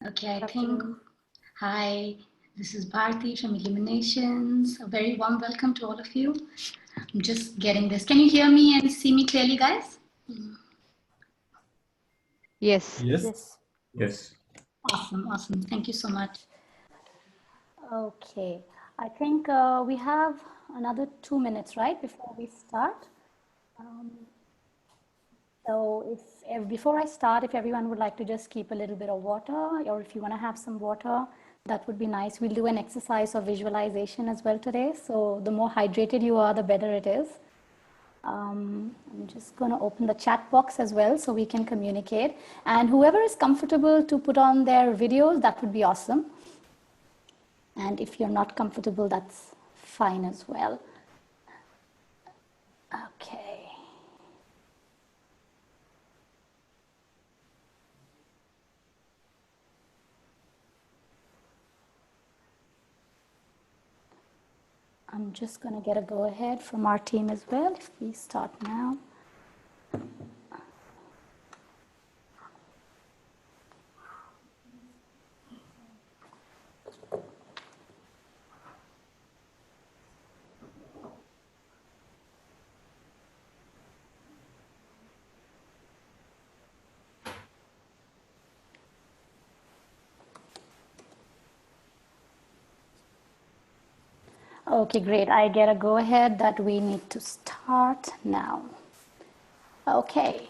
Okay, Good I think, afternoon. hi, this is Bharti from Illuminations. A very warm welcome to all of you. I'm just getting this. Can you hear me and see me clearly, guys? Yes. Yes. Yes. Yes. Awesome, awesome. Thank you so much. Okay. I think we have another 2 minutes, right, before we start. Um, so before I start, if everyone would like to just keep a little bit of water, or if you want to have some water, that would be nice. We'll do an exercise of visualization as well today. So the more hydrated you are, the better it is. I'm just going to open the chat box as well so we can communicate. And whoever is comfortable to put on their videos, that would be awesome. And if you're not comfortable, that's fine as well. Okay. I'm just going to get a go ahead from our team as well if we start now. Okay, great. I get a go ahead that we need to start now. Okay.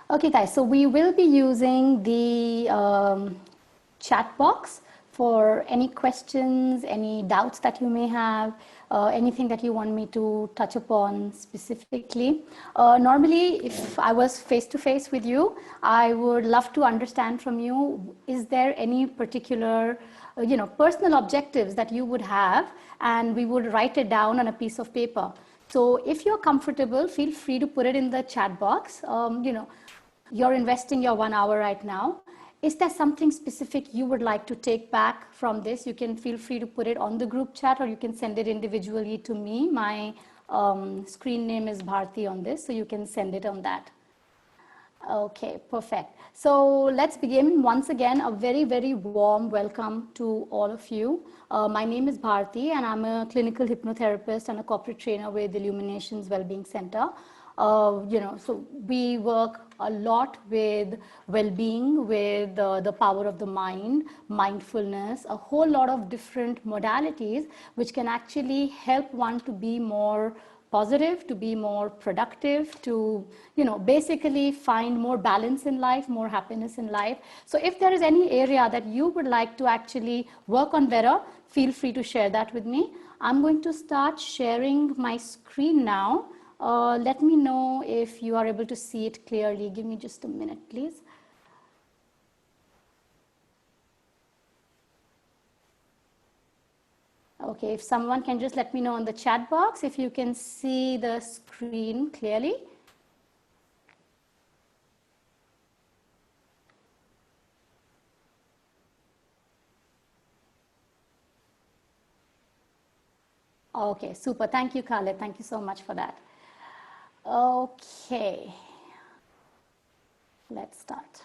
Okay, guys, so we will be using the chat box for any questions, any doubts that you may have, anything that you want me to touch upon specifically. Normally, if I was face to face with you, I would love to understand from you, is there any particular personal objectives that you would have, and we would write it down on a piece of paper. So if you're comfortable, feel free to put it in the chat box. You're investing your 1 hour right now. Is there something specific you would like to take back from this? You can feel free to put it on the group chat, or you can send it individually to me. My screen name is Bharti on this, so you can send it on that. Okay, perfect. So let's begin. Once again, a very, very warm welcome to all of you. My name is Bharti, and I'm a clinical hypnotherapist and a corporate trainer with Illuminations Well-being Center. So we work a lot with well-being, with the power of the mind, mindfulness, a whole lot of different modalities which can actually help one to be more positive, to be more productive, to basically find more balance in life, more happiness in life. So if there is any area that you would like to actually work on better, feel free to share that with me. I'm going to start sharing my screen now. Let me know if you are able to see it clearly. Give me just a minute, please. Okay, if someone can just let me know in the chat box if you can see the screen clearly. Okay, super. Thank you, Khaled. Thank you so much for that. Okay, let's start.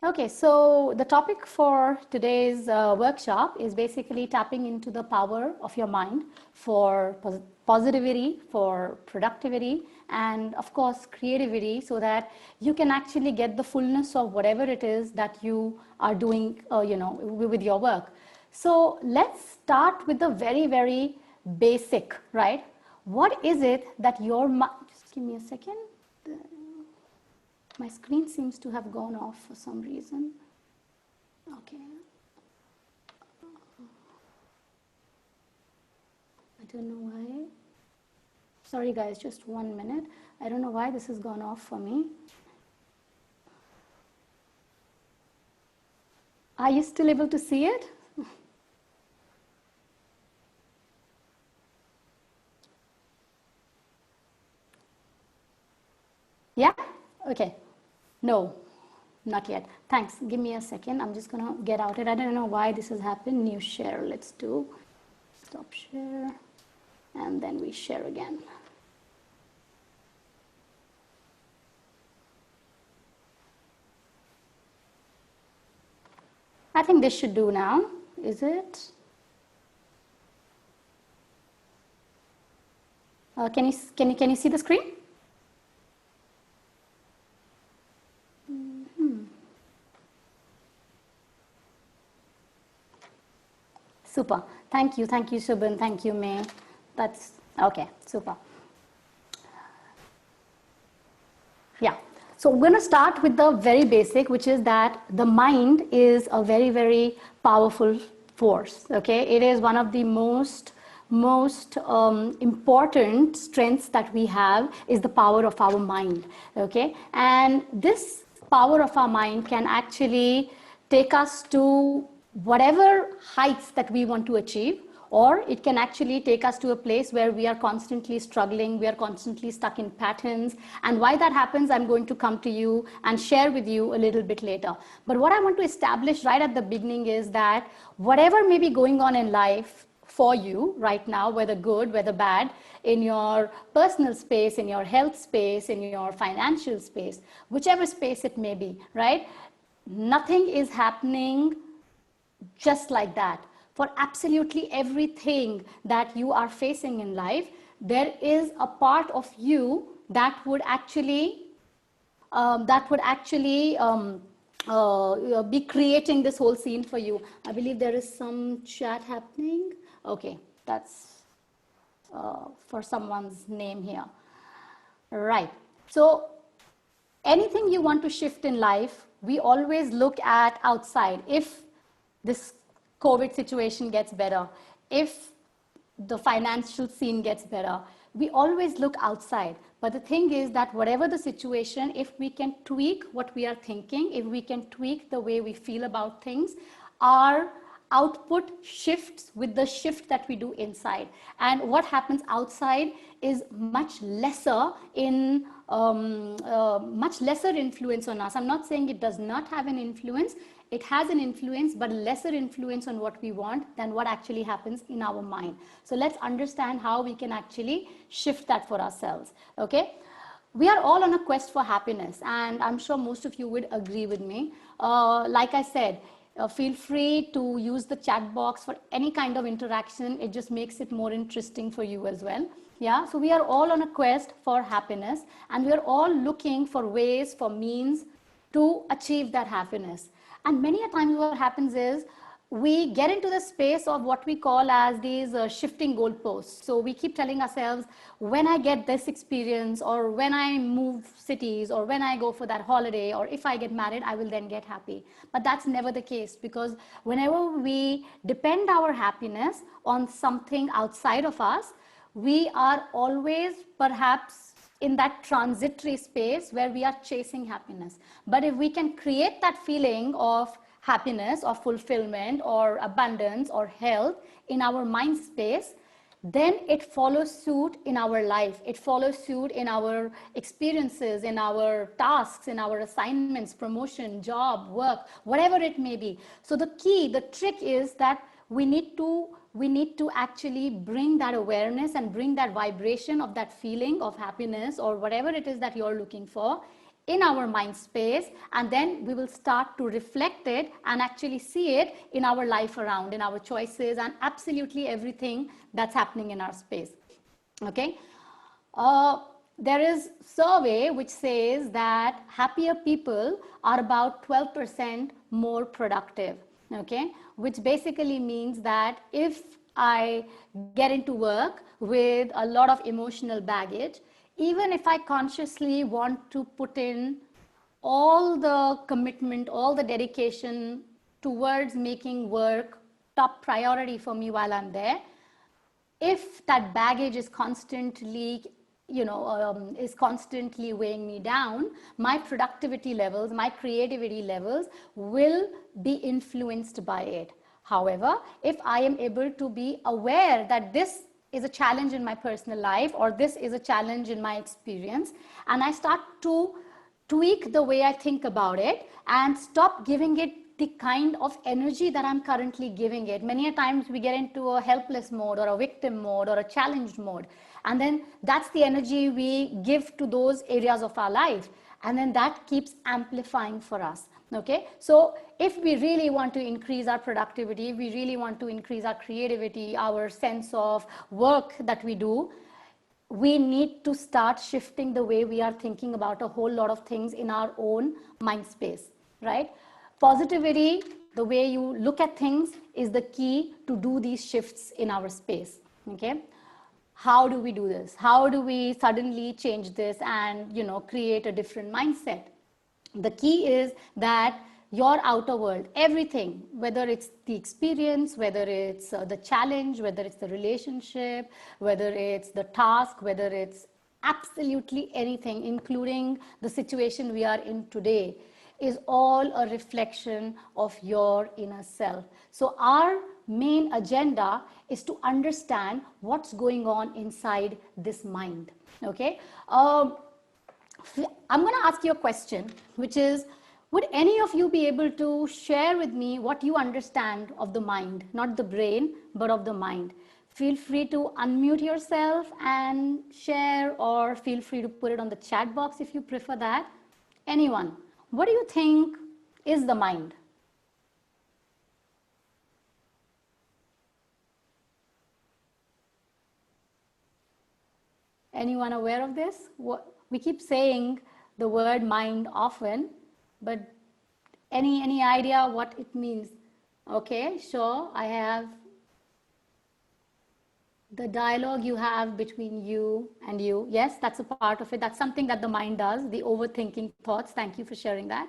Okay, so the topic for today's workshop is basically tapping into the power of your mind for positivity, for productivity, and of course creativity, so that you can actually get the fullness of whatever it is that you are doing, with your work. So let's start with the very, very basic, right? What is it that your mind, just give me a second. My screen seems to have gone off for some reason. Okay. I don't know why. Sorry guys, just 1 minute. I don't know why this has gone off for me. Are you still able to see it? Yeah? Okay. No, not yet. Thanks. Give me a second. I'm just going to get out it. I don't know why this has happened. New share. Let's do stop share. And then we share again. I think this should do now. Is it? Can you see the screen? Super. Thank you, Shubhan. Thank you, May. That's okay. Super. Yeah. So we're going to start with the very basic, which is that the mind is a very, very powerful force. Okay, it is one of the most important strengths that we have is the power of our mind. Okay, and this power of our mind can actually take us to whatever heights that we want to achieve, or it can actually take us to a place where we are constantly struggling, we are constantly stuck in patterns. And why that happens, I'm going to come to you and share with you a little bit later. But what I want to establish right at the beginning is that whatever may be going on in life for you right now, whether good, whether bad, in your personal space, in your health space, in your financial space, whichever space it may be, right? Nothing is happening just like that. For absolutely everything that you are facing in life, there is a part of you that would actually be creating this whole scene for you. I believe there is some chat happening. Okay, that's for someone's name here. Right. So anything you want to shift in life, we always look at outside. If this COVID situation gets better, if the financial scene gets better, we always look outside. But the thing is that whatever the situation, if we can tweak what we are thinking, if we can tweak the way we feel about things, our output shifts with the shift that we do inside. And what happens outside is much lesser influence on us. I'm not saying it does not have an influence. It has an influence, but lesser influence on what we want than what actually happens in our mind. So let's understand how we can actually shift that for ourselves. Okay. We are all on a quest for happiness, and I'm sure most of you would agree with me. Like I said, feel free to use the chat box for any kind of interaction. It just makes it more interesting for you as well. Yeah, so we are all on a quest for happiness, and we are all looking for ways, for means to achieve that happiness. And many a times what happens is we get into the space of what we call as these shifting goalposts. So we keep telling ourselves, when I get this experience, or when I move cities, or when I go for that holiday, or if I get married, I will then get happy. But that's never the case, because whenever we depend our happiness on something outside of us, we are always perhaps in that transitory space where we are chasing happiness. But if we can create that feeling of happiness or fulfillment or abundance or health in our mind space, then it follows suit in our life. It follows suit in our experiences, in our tasks, in our assignments, promotion, job, work, whatever it may be. So the key, the trick is that we need to actually bring that awareness and bring that vibration of that feeling of happiness or whatever it is that you're looking for in our mind space, and then we will start to reflect it and actually see it in our life around, in our choices, and absolutely everything that's happening in our space. Okay. There is survey which says that happier people are about 12% more productive. Okay, which basically means that if I get into work with a lot of emotional baggage, even if I consciously want to put in all the commitment, all the dedication towards making work top priority for me while I'm there, if that baggage is constantly weighing me down, my productivity levels, my creativity levels will be influenced by it. However, if I am able to be aware that this is a challenge in my personal life, or this is a challenge in my experience, and I start to tweak the way I think about it and stop giving it the kind of energy that I'm currently giving it. Many a times we get into a helpless mode or a victim mode or a challenged mode. And then that's the energy we give to those areas of our life. And then that keeps amplifying for us. Okay, so if we really want to increase our productivity, if we really want to increase our creativity, our sense of work that we do, we need to start shifting the way we are thinking about a whole lot of things in our own mind space, right? Positivity, the way you look at things, is the key to do these shifts in our space. Okay, how do we do this? How do we suddenly change this and, create a different mindset? The key is that your outer world, everything, whether it's the experience, whether it's the challenge, whether it's the relationship, whether it's the task, whether it's absolutely anything, including the situation we are in today, is all a reflection of your inner self. So our main agenda is to understand what's going on inside this mind. Okay. I'm going to ask you a question, which is, would any of you be able to share with me what you understand of the mind, not the brain, but of the mind? Feel free to unmute yourself and share, or feel free to put it on the chat box if you prefer that. Anyone, what do you think is the mind? Anyone aware of this? We keep saying the word mind often, but any idea what it means? Okay, sure. I have the dialogue you have between you and you. Yes, that's a part of it. That's something that the mind does, the overthinking thoughts. Thank you for sharing that.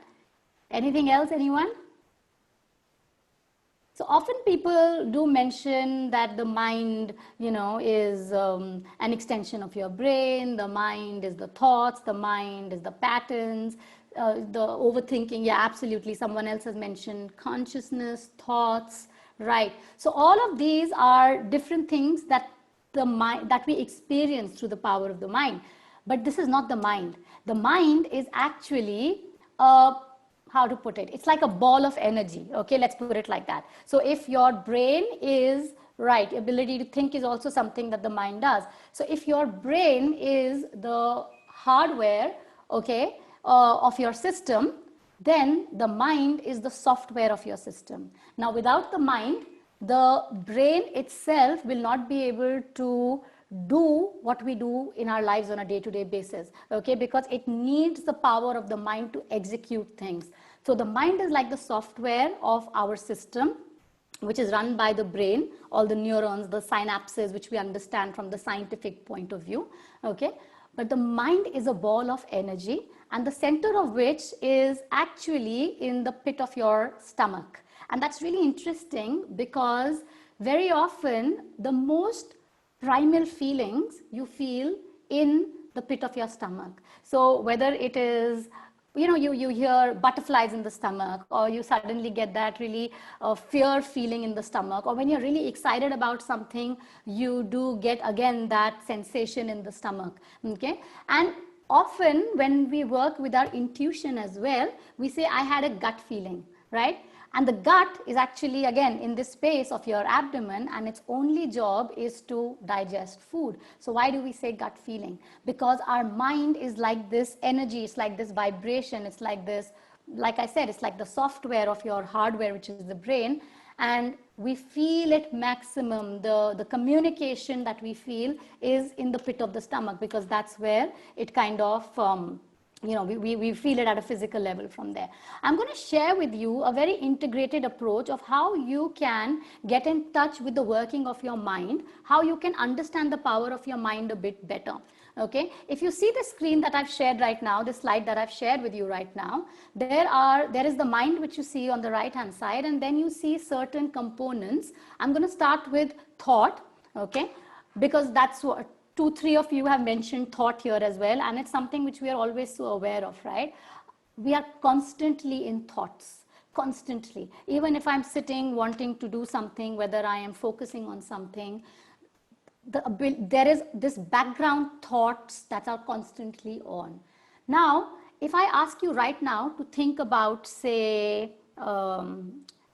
Anything else, anyone? So often people do mention that the mind, is an extension of your brain. The mind is the thoughts. The mind is the patterns, the overthinking. Yeah, absolutely. Someone else has mentioned consciousness, thoughts, right? So all of these are different things that the mind that we experience through the power of the mind. But this is not the mind. The mind is actually how to put it, it's like a ball of energy. Okay, let's put it like that. So if your brain is right, ability to think is also something that the mind does. So if your brain is the hardware, okay, of your system, then the mind is the software of your system. Now without the mind, the brain itself will not be able to do what we do in our lives on a day-to-day basis, okay, because it needs the power of the mind to execute things. So the mind is like the software of our system, which is run by the brain, all the neurons, the synapses, which we understand from the scientific point of view, okay. But the mind is a ball of energy, and the center of which is actually in the pit of your stomach. And that's really interesting because very often the most primal feelings you feel in the pit of your stomach. So whether it is, you hear butterflies in the stomach, or you suddenly get that really fear feeling in the stomach, or when you're really excited about something, you do get again that sensation in the stomach. Okay, and often when we work with our intuition as well, we say, I had a gut feeling, right? And the gut is actually, again, in this space of your abdomen, and its only job is to digest food. So why do we say gut feeling? Because our mind is like this energy, it's like this vibration, it's like this, like I said, it's like the software of your hardware, which is the brain. And we feel it maximum. The communication that we feel is in the pit of the stomach, because that's where it kind of we feel it at a physical level from there. I'm going to share with you a very integrated approach of how you can get in touch with the working of your mind, how you can understand the power of your mind a bit better. Okay, if you see the screen that I've shared right now, the slide that I've shared with you right now, there is the mind which you see on the right hand side, and then you see certain components. I'm going to start with thought, okay, because that's what 2-3 of you have mentioned thought here as well, and it's something which we are always so aware of, right? We are constantly in thoughts, constantly. Even if I'm sitting wanting to do something, whether I am focusing on something, there is this background thoughts that are constantly on. Now, if I ask you right now to think about, say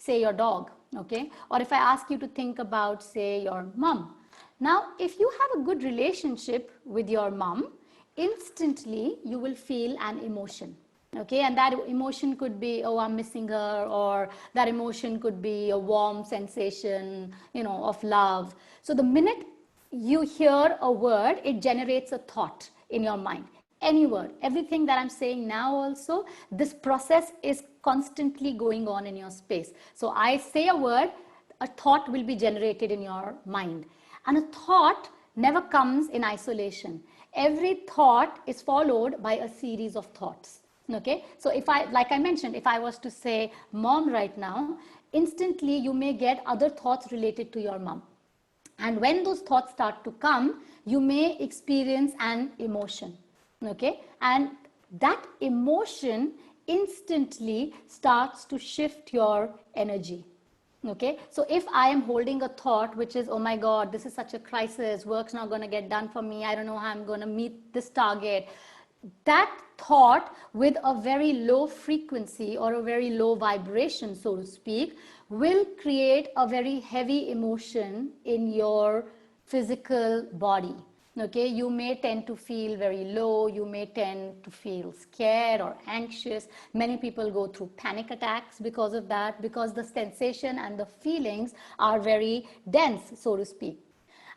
your dog, okay, or if I ask you to think about, say, your mom. Now, if you have a good relationship with your mom, instantly you will feel an emotion. Okay, and that emotion could be, oh, I'm missing her, or that emotion could be a warm sensation, of love. So the minute you hear a word, it generates a thought in your mind. Any word, everything that I'm saying now also, this process is constantly going on in your space. So I say a word, a thought will be generated in your mind. And a thought never comes in isolation. Every thought is followed by a series of thoughts. Okay, so if I, like I mentioned, if I was to say mom right now, instantly you may get other thoughts related to your mom. And when those thoughts start to come, you may experience an emotion. Okay, and that emotion instantly starts to shift your energy. Okay, so if I am holding a thought which is, oh my God, this is such a crisis, work's not going to get done for me, I don't know how I'm going to meet this target, that thought with a very low frequency or a very low vibration, so to speak, will create a very heavy emotion in your physical body. Okay, you may tend to feel very low, you may tend to feel scared or anxious. Many people go through panic attacks because of that, because the sensation and the feelings are very dense, so to speak.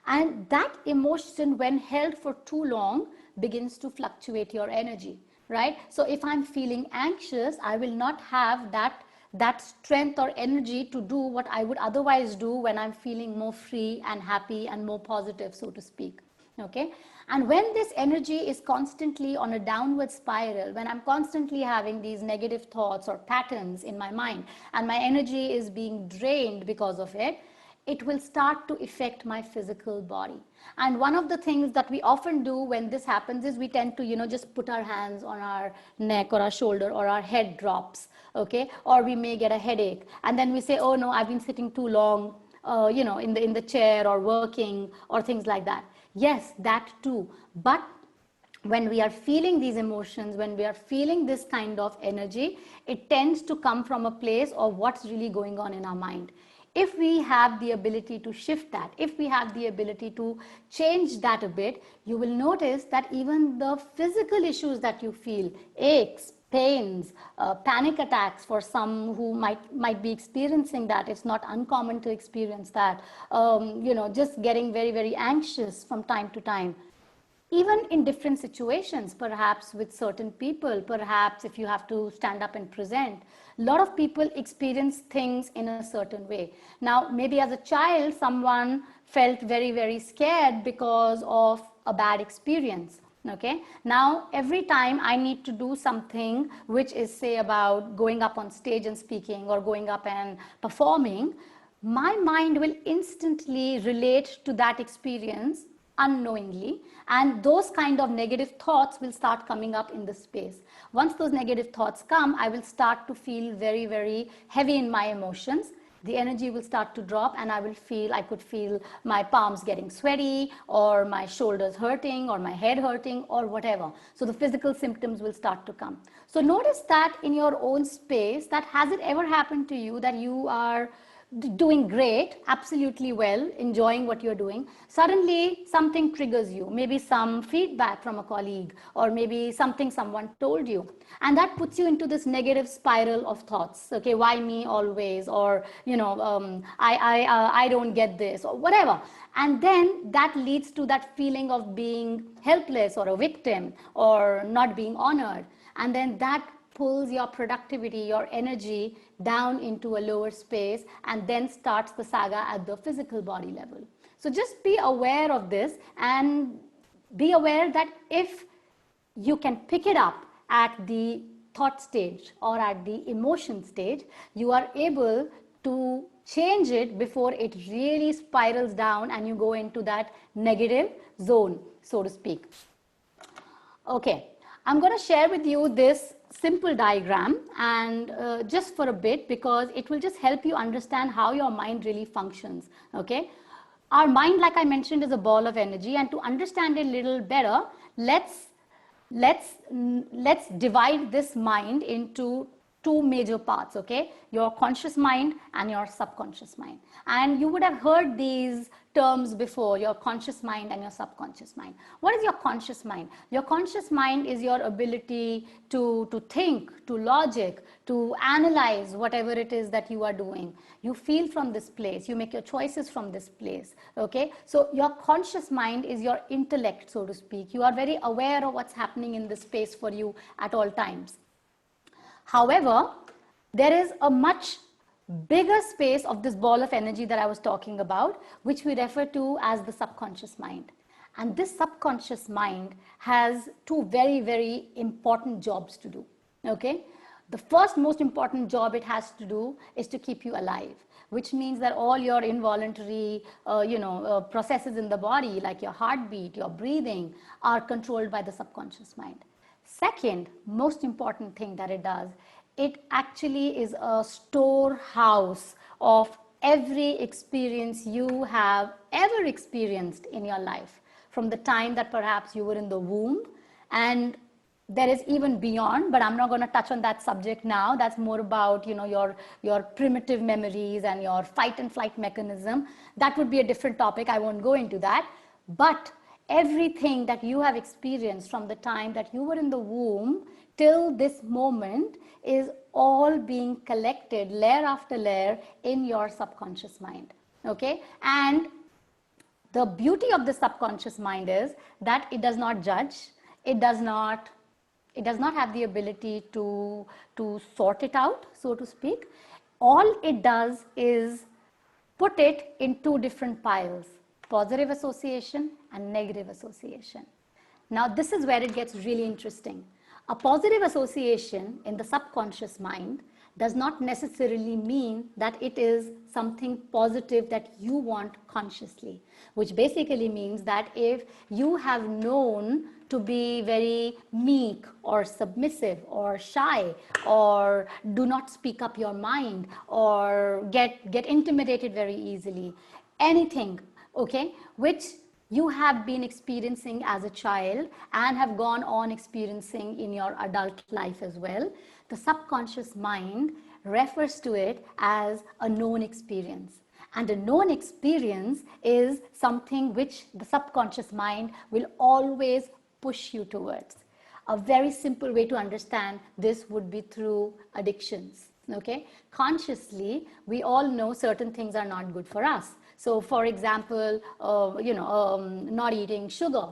And that emotion, when held for too long, begins to fluctuate your energy, right? So if I'm feeling anxious, I will not have that strength or energy to do what I would otherwise do when I'm feeling more free and happy and more positive, so to speak. Okay, and when this energy is constantly on a downward spiral, when I'm constantly having these negative thoughts or patterns in my mind, and my energy is being drained because of it, it will start to affect my physical body. And one of the things that we often do when this happens is we tend to, just put our hands on our neck or our shoulder, or our head drops, okay? Or we may get a headache. And then we say, oh no, I've been sitting too long, in the chair or working or things like that. Yes, that too. But when we are feeling these emotions, when we are feeling this kind of energy, it tends to come from a place of what's really going on in our mind. If we have the ability to shift that, if we have the ability to change that a bit, you will notice that even the physical issues that you feel, aches, pains, panic attacks, for some who might be experiencing that, it's not uncommon to experience that, just getting very, very anxious from time to time. Even in different situations, perhaps with certain people, perhaps if you have to stand up and present, a lot of people experience things in a certain way. Now, maybe as a child, someone felt very, very scared because of a bad experience. Okay, now every time I need to do something which is, say, about going up on stage and speaking or going up and performing, my mind will instantly relate to that experience unknowingly, and those kind of negative thoughts will start coming up in the space. Once those negative thoughts come, I will start to feel very, very heavy in my emotions. The energy will start to drop, and I could feel my palms getting sweaty, or my shoulders hurting, or my head hurting, or whatever. So the physical symptoms will start to come. So notice that in your own space, that has it ever happened to you that you are doing great, absolutely well, enjoying what you're doing, suddenly something triggers you, maybe some feedback from a colleague, or maybe something someone told you, and that puts you into this negative spiral of thoughts. Okay, why me always? Or I don't get this, or whatever. And then that leads to that feeling of being helpless or a victim or not being honored, and then that pulls your productivity, your energy down into a lower space, and then starts the saga at the physical body level. So just be aware of this, and be aware that if you can pick it up at the thought stage or at the emotion stage, you are able to change it before it really spirals down and you go into that negative zone, so to speak. Okay, I'm going to share with you this simple diagram, and just for a bit, because it will just help you understand how your mind really functions. Okay, our mind, like I mentioned, is a ball of energy, and to understand it a little better, let's divide this mind into two major parts, okay? Your conscious mind and your subconscious mind. And you would have heard these terms before, your conscious mind and your subconscious mind. What is your conscious mind? Your conscious mind is your ability to think, to logic, to analyze whatever it is that you are doing. You feel from this place, you make your choices from this place, okay? So your conscious mind is your intellect, so to speak. You are very aware of what's happening in this space for you at all times. However, there is a much bigger space of this ball of energy that I was talking about, which we refer to as the subconscious mind. And this subconscious mind has two very, very important jobs to do, okay? The first most important job it has to do is to keep you alive, which means that all your involuntary processes in the body, like your heartbeat, your breathing, are controlled by the subconscious mind. Second most important thing that it does, it actually is a storehouse of every experience you have ever experienced in your life, from the time that perhaps you were in the womb, and there is even beyond, but I'm not going to touch on that subject now. That's more about, your primitive memories and your fight and flight mechanism. That would be a different topic. I won't go into that. But everything that you have experienced from the time that you were in the womb till this moment is all being collected layer after layer in your subconscious mind, okay? And the beauty of the subconscious mind is that it does not judge, it does not have the ability to sort it out, so to speak. All it does is put it in two different piles, positive association and negative association. Now, this is where it gets really interesting. A positive association in the subconscious mind does not necessarily mean that it is something positive that you want consciously, which basically means that if you have known to be very meek or submissive or shy, or do not speak up your mind, or get intimidated very easily, anything, okay, which you have been experiencing as a child and have gone on experiencing in your adult life as well, the subconscious mind refers to it as a known experience. And a known experience is something which the subconscious mind will always push you towards. A very simple way to understand this would be through addictions. Okay, consciously, we all know certain things are not good for us. So, for example, not eating sugar,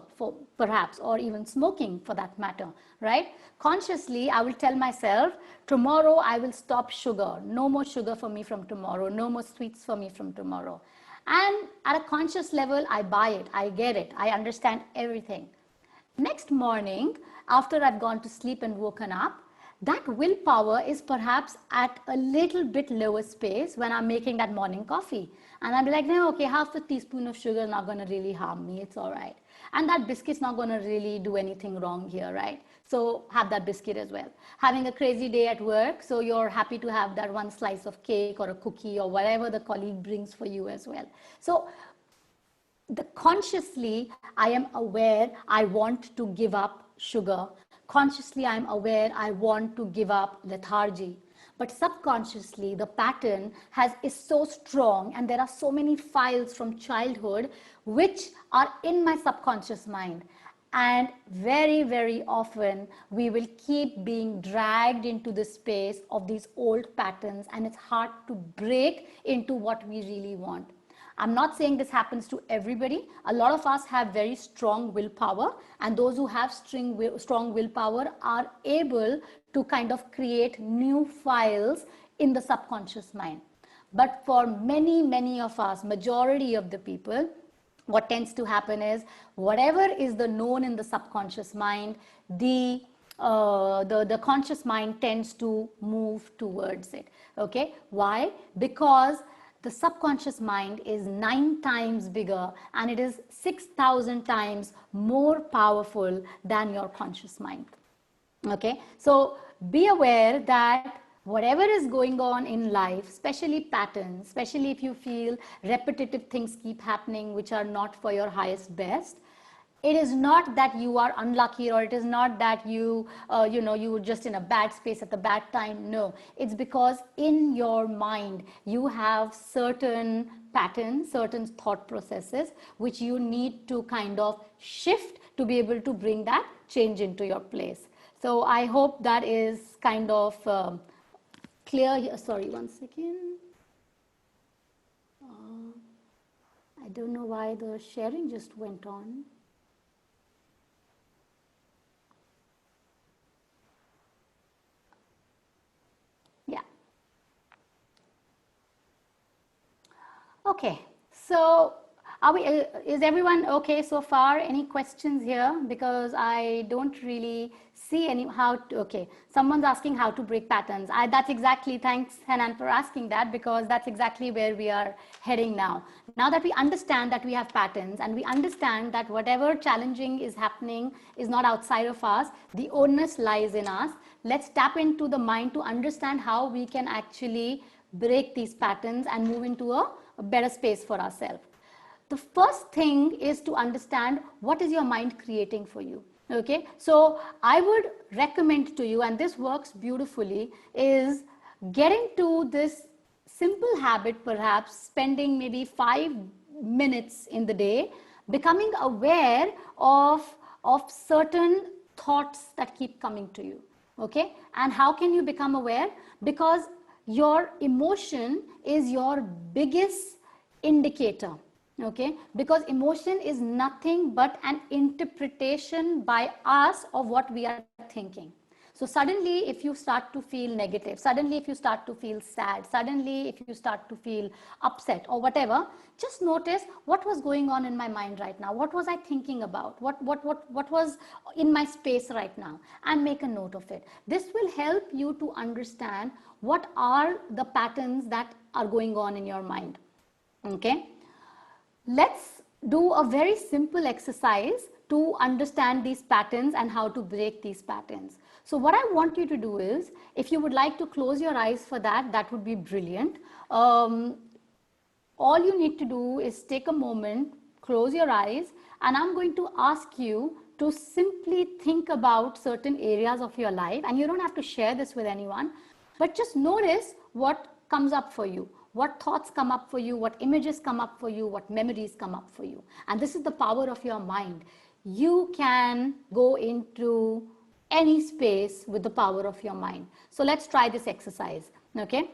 perhaps, or even smoking for that matter, right? Consciously, I will tell myself, tomorrow I will stop sugar. No more sugar for me from tomorrow. No more sweets for me from tomorrow. And at a conscious level, I buy it. I get it. I understand everything. Next morning, after I've gone to sleep and woken up, that willpower is perhaps at a little bit lower space when I'm making that morning coffee. And I'll be like, no, okay, half a teaspoon of sugar is not going to really harm me. It's all right. And that biscuit's not going to really do anything wrong here, right? So have that biscuit as well. Having a crazy day at work, so you're happy to have that one slice of cake or a cookie or whatever the colleague brings for you as well. So consciously, I am aware I want to give up sugar. Consciously, I'm aware I want to give up lethargy. But subconsciously, the pattern is so strong, and there are so many files from childhood which are in my subconscious mind. And very, very often, we will keep being dragged into the space of these old patterns, and it's hard to break into what we really want. I'm not saying this happens to everybody. A lot of us have very strong willpower, and those who have strong willpower are able to kind of create new files in the subconscious mind. But for many, many of us, majority of the people, what tends to happen is whatever is the known in the subconscious mind, the conscious mind tends to move towards it. Okay, why? Because the subconscious mind is 9 times bigger, and it is 6,000 times more powerful than your conscious mind. Okay, so be aware that whatever is going on in life, especially patterns, especially if you feel repetitive things keep happening which are not for your highest best, It is not that you are unlucky, or it is not that you you were just in a bad space at the bad time. No, it's because in your mind you have certain patterns, certain thought processes which you need to kind of shift to be able to bring that change into your place. So I hope that is kind of clear here. Sorry, one second. I don't know why the sharing just went on. Yeah. Okay. So is everyone okay so far? Any questions here? Because I don't really see any how to, okay. Someone's asking how to break patterns. That's exactly, thanks Hanan for asking that, because that's exactly where we are heading now. Now that we understand that we have patterns, and we understand that whatever challenging is happening is not outside of us, the onus lies in us. Let's tap into the mind to understand how we can actually break these patterns and move into a better space for ourselves. The first thing is to understand what is your mind creating for you. Okay, so I would recommend to you, and this works beautifully, is getting to this simple habit, perhaps spending maybe 5 minutes in the day, becoming aware of certain thoughts that keep coming to you. Okay, and how can you become aware? Because your emotion is your biggest indicator. Okay, because emotion is nothing but an interpretation by us of what we are thinking. So suddenly if you start to feel negative, suddenly if you start to feel sad, suddenly if you start to feel upset or whatever, just notice what was going on in my mind right now, what was I thinking about, what was in my space right now, and make a note of it. This will help you to understand what are the patterns that are going on in your mind. Okay, let's do a very simple exercise to understand these patterns and how to break these patterns. So what I want you to do is, if you would like to close your eyes for that, that would be brilliant. All you need to do is take a moment, close your eyes, and I'm going to ask you to simply think about certain areas of your life, and you don't have to share this with anyone, but just notice what comes up for you, what thoughts come up for you, what images come up for you, what memories come up for you. And this is the power of your mind. You can go into any space with the power of your mind. So let's try this exercise. Okay,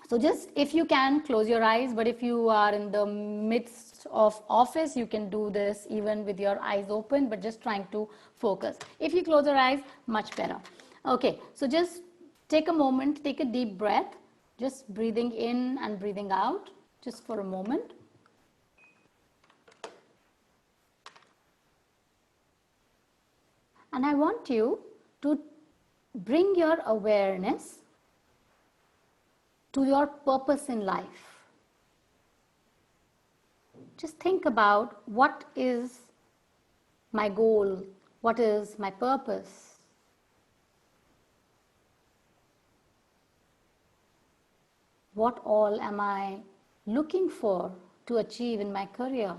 so just, if you can, close your eyes, but if you are in the midst of office, you can do this even with your eyes open, but just trying to focus. If you close your eyes, much better. Okay, so just take a moment, take a deep breath, just breathing in and breathing out, just for a moment. And I want you to bring your awareness to your purpose in life. Just think about, what is my goal? What is my purpose? What all am I looking for to achieve in my career?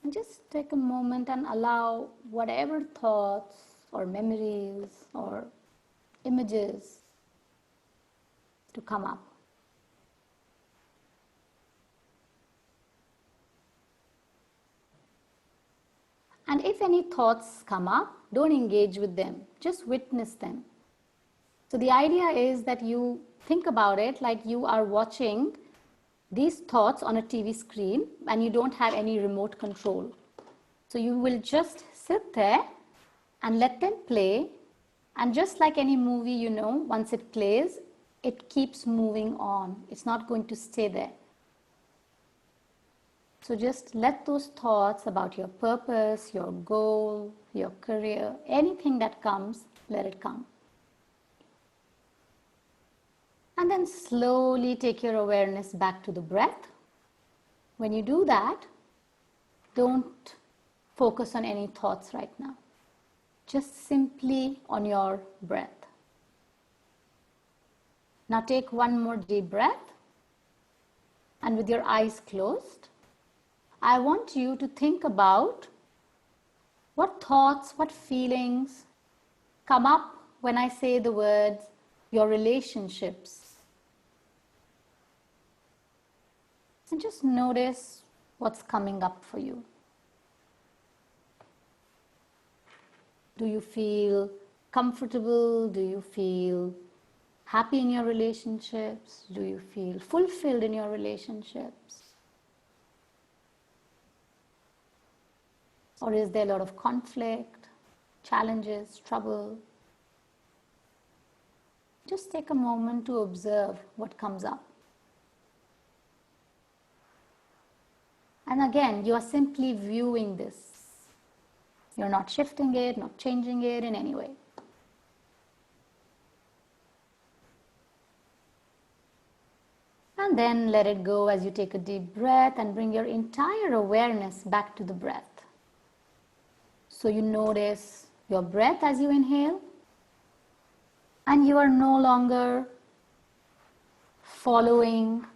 And just take a moment and allow whatever thoughts or memories or images to come up. And if any thoughts come up, don't engage with them, just witness them. So the idea is that you think about it like you are watching these thoughts on a TV screen and you don't have any remote control. So you will just sit there and let them play. And just like any movie, once it plays, it keeps moving on. It's not going to stay there. So just let those thoughts about your purpose, your goal, your career, anything that comes, let it come. And then slowly take your awareness back to the breath. When you do that, don't focus on any thoughts right now. Just simply on your breath. Now take one more deep breath, and with your eyes closed, I want you to think about what thoughts, what feelings come up when I say the words your relationships. And just notice what's coming up for you. Do you feel comfortable? Do you feel happy in your relationships? Do you feel fulfilled in your relationships? Or is there a lot of conflict, challenges, trouble? Just take a moment to observe what comes up. And again, you are simply viewing this. You're not shifting it, not changing it in any way. And then let it go as you take a deep breath and bring your entire awareness back to the breath. So you notice your breath as you inhale, and you are no longer following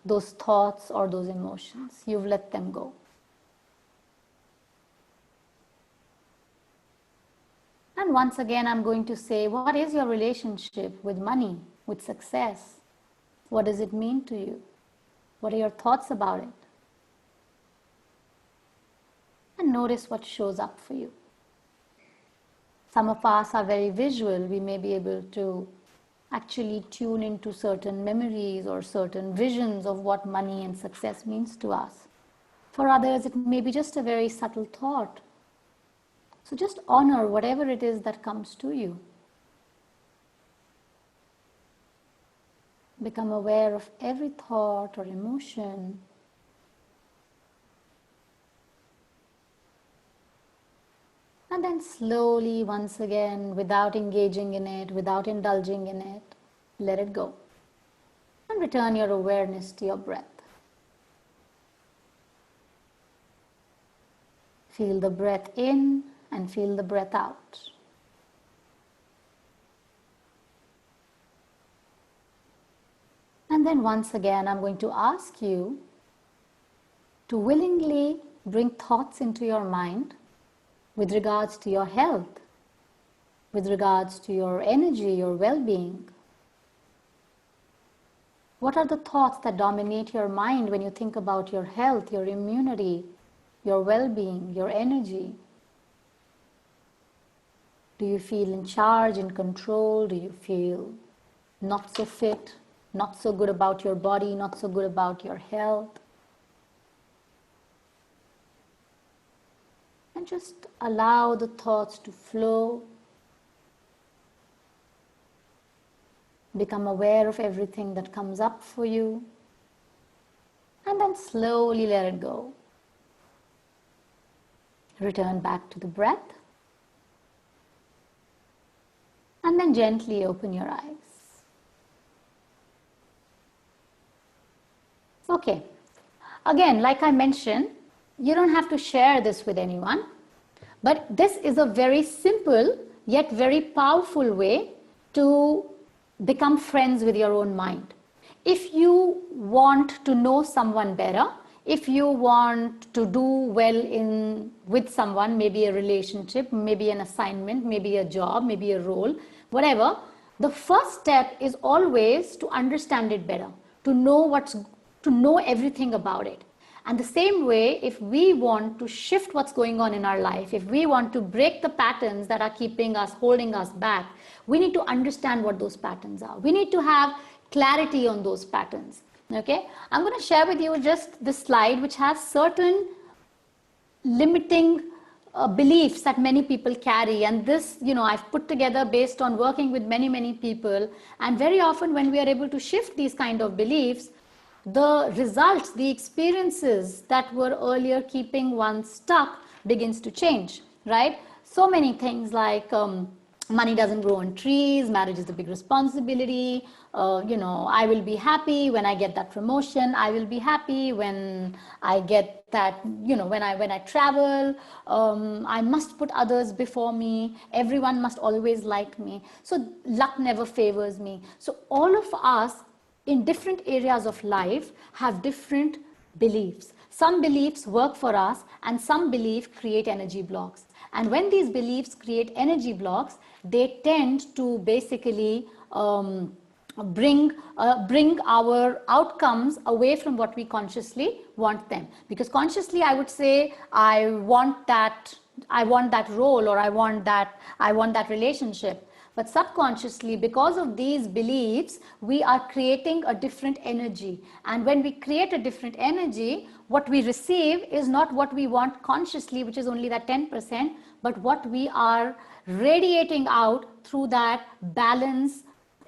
those thoughts or those emotions. You've let them go. And once again, I'm going to say, what is your relationship with money, with success? What does it mean to you? What are your thoughts about it? And notice what shows up for you. Some of us are very visual. We may be able to actually tune into certain memories or certain visions of what money and success means to us. For others, it may be just a very subtle thought. So just honor whatever it is that comes to you. Become aware of every thought or emotion. And then slowly, once again, without engaging in it, without indulging in it, let it go. And return your awareness to your breath. Feel the breath in and feel the breath out. And then once again, I'm going to ask you to willingly bring thoughts into your mind with regards to your health, with regards to your energy, your well-being. What are the thoughts that dominate your mind when you think about your health, your immunity, your well-being, your energy? Do you feel in charge, in control? Do you feel not so fit, not so good about your body, not so good about your health? And just allow the thoughts to flow. Become aware of everything that comes up for you. And then slowly let it go. Return back to the breath. And then gently open your eyes. Okay. Again, like I mentioned, you don't have to share this with anyone. But this is a very simple yet very powerful way to become friends with your own mind. If you want to know someone better, if you want to do well with someone, maybe a relationship, maybe an assignment, maybe a job, maybe a role, whatever, the first step is always to understand it better, to know everything about it. And the same way, if we want to shift what's going on in our life, if we want to break the patterns that are keeping us, holding us back, we need to understand what those patterns are. We need to have clarity on those patterns. Okay? I'm going to share with you just this slide which has certain limiting beliefs that many people carry. And this, I've put together based on working with many people. And very often when we are able to shift these kind of beliefs, the results, the experiences that were earlier keeping one stuck begins to change, right? So many things like money doesn't grow on trees, marriage is a big responsibility, I will be happy when I get that promotion, I will be happy when I get that, when I travel, I must put others before me, everyone must always like me, so luck never favors me. So all of us in different areas of life have different beliefs. Some beliefs work for us and some beliefs create energy blocks. And when these beliefs create energy blocks, they tend to basically bring our outcomes away from what we consciously want them. Because consciously I would say I want that role, or I want that relationship. But subconsciously, because of these beliefs, we are creating a different energy. And when we create a different energy, what we receive is not what we want consciously, which is only that 10%, but what we are radiating out through that balance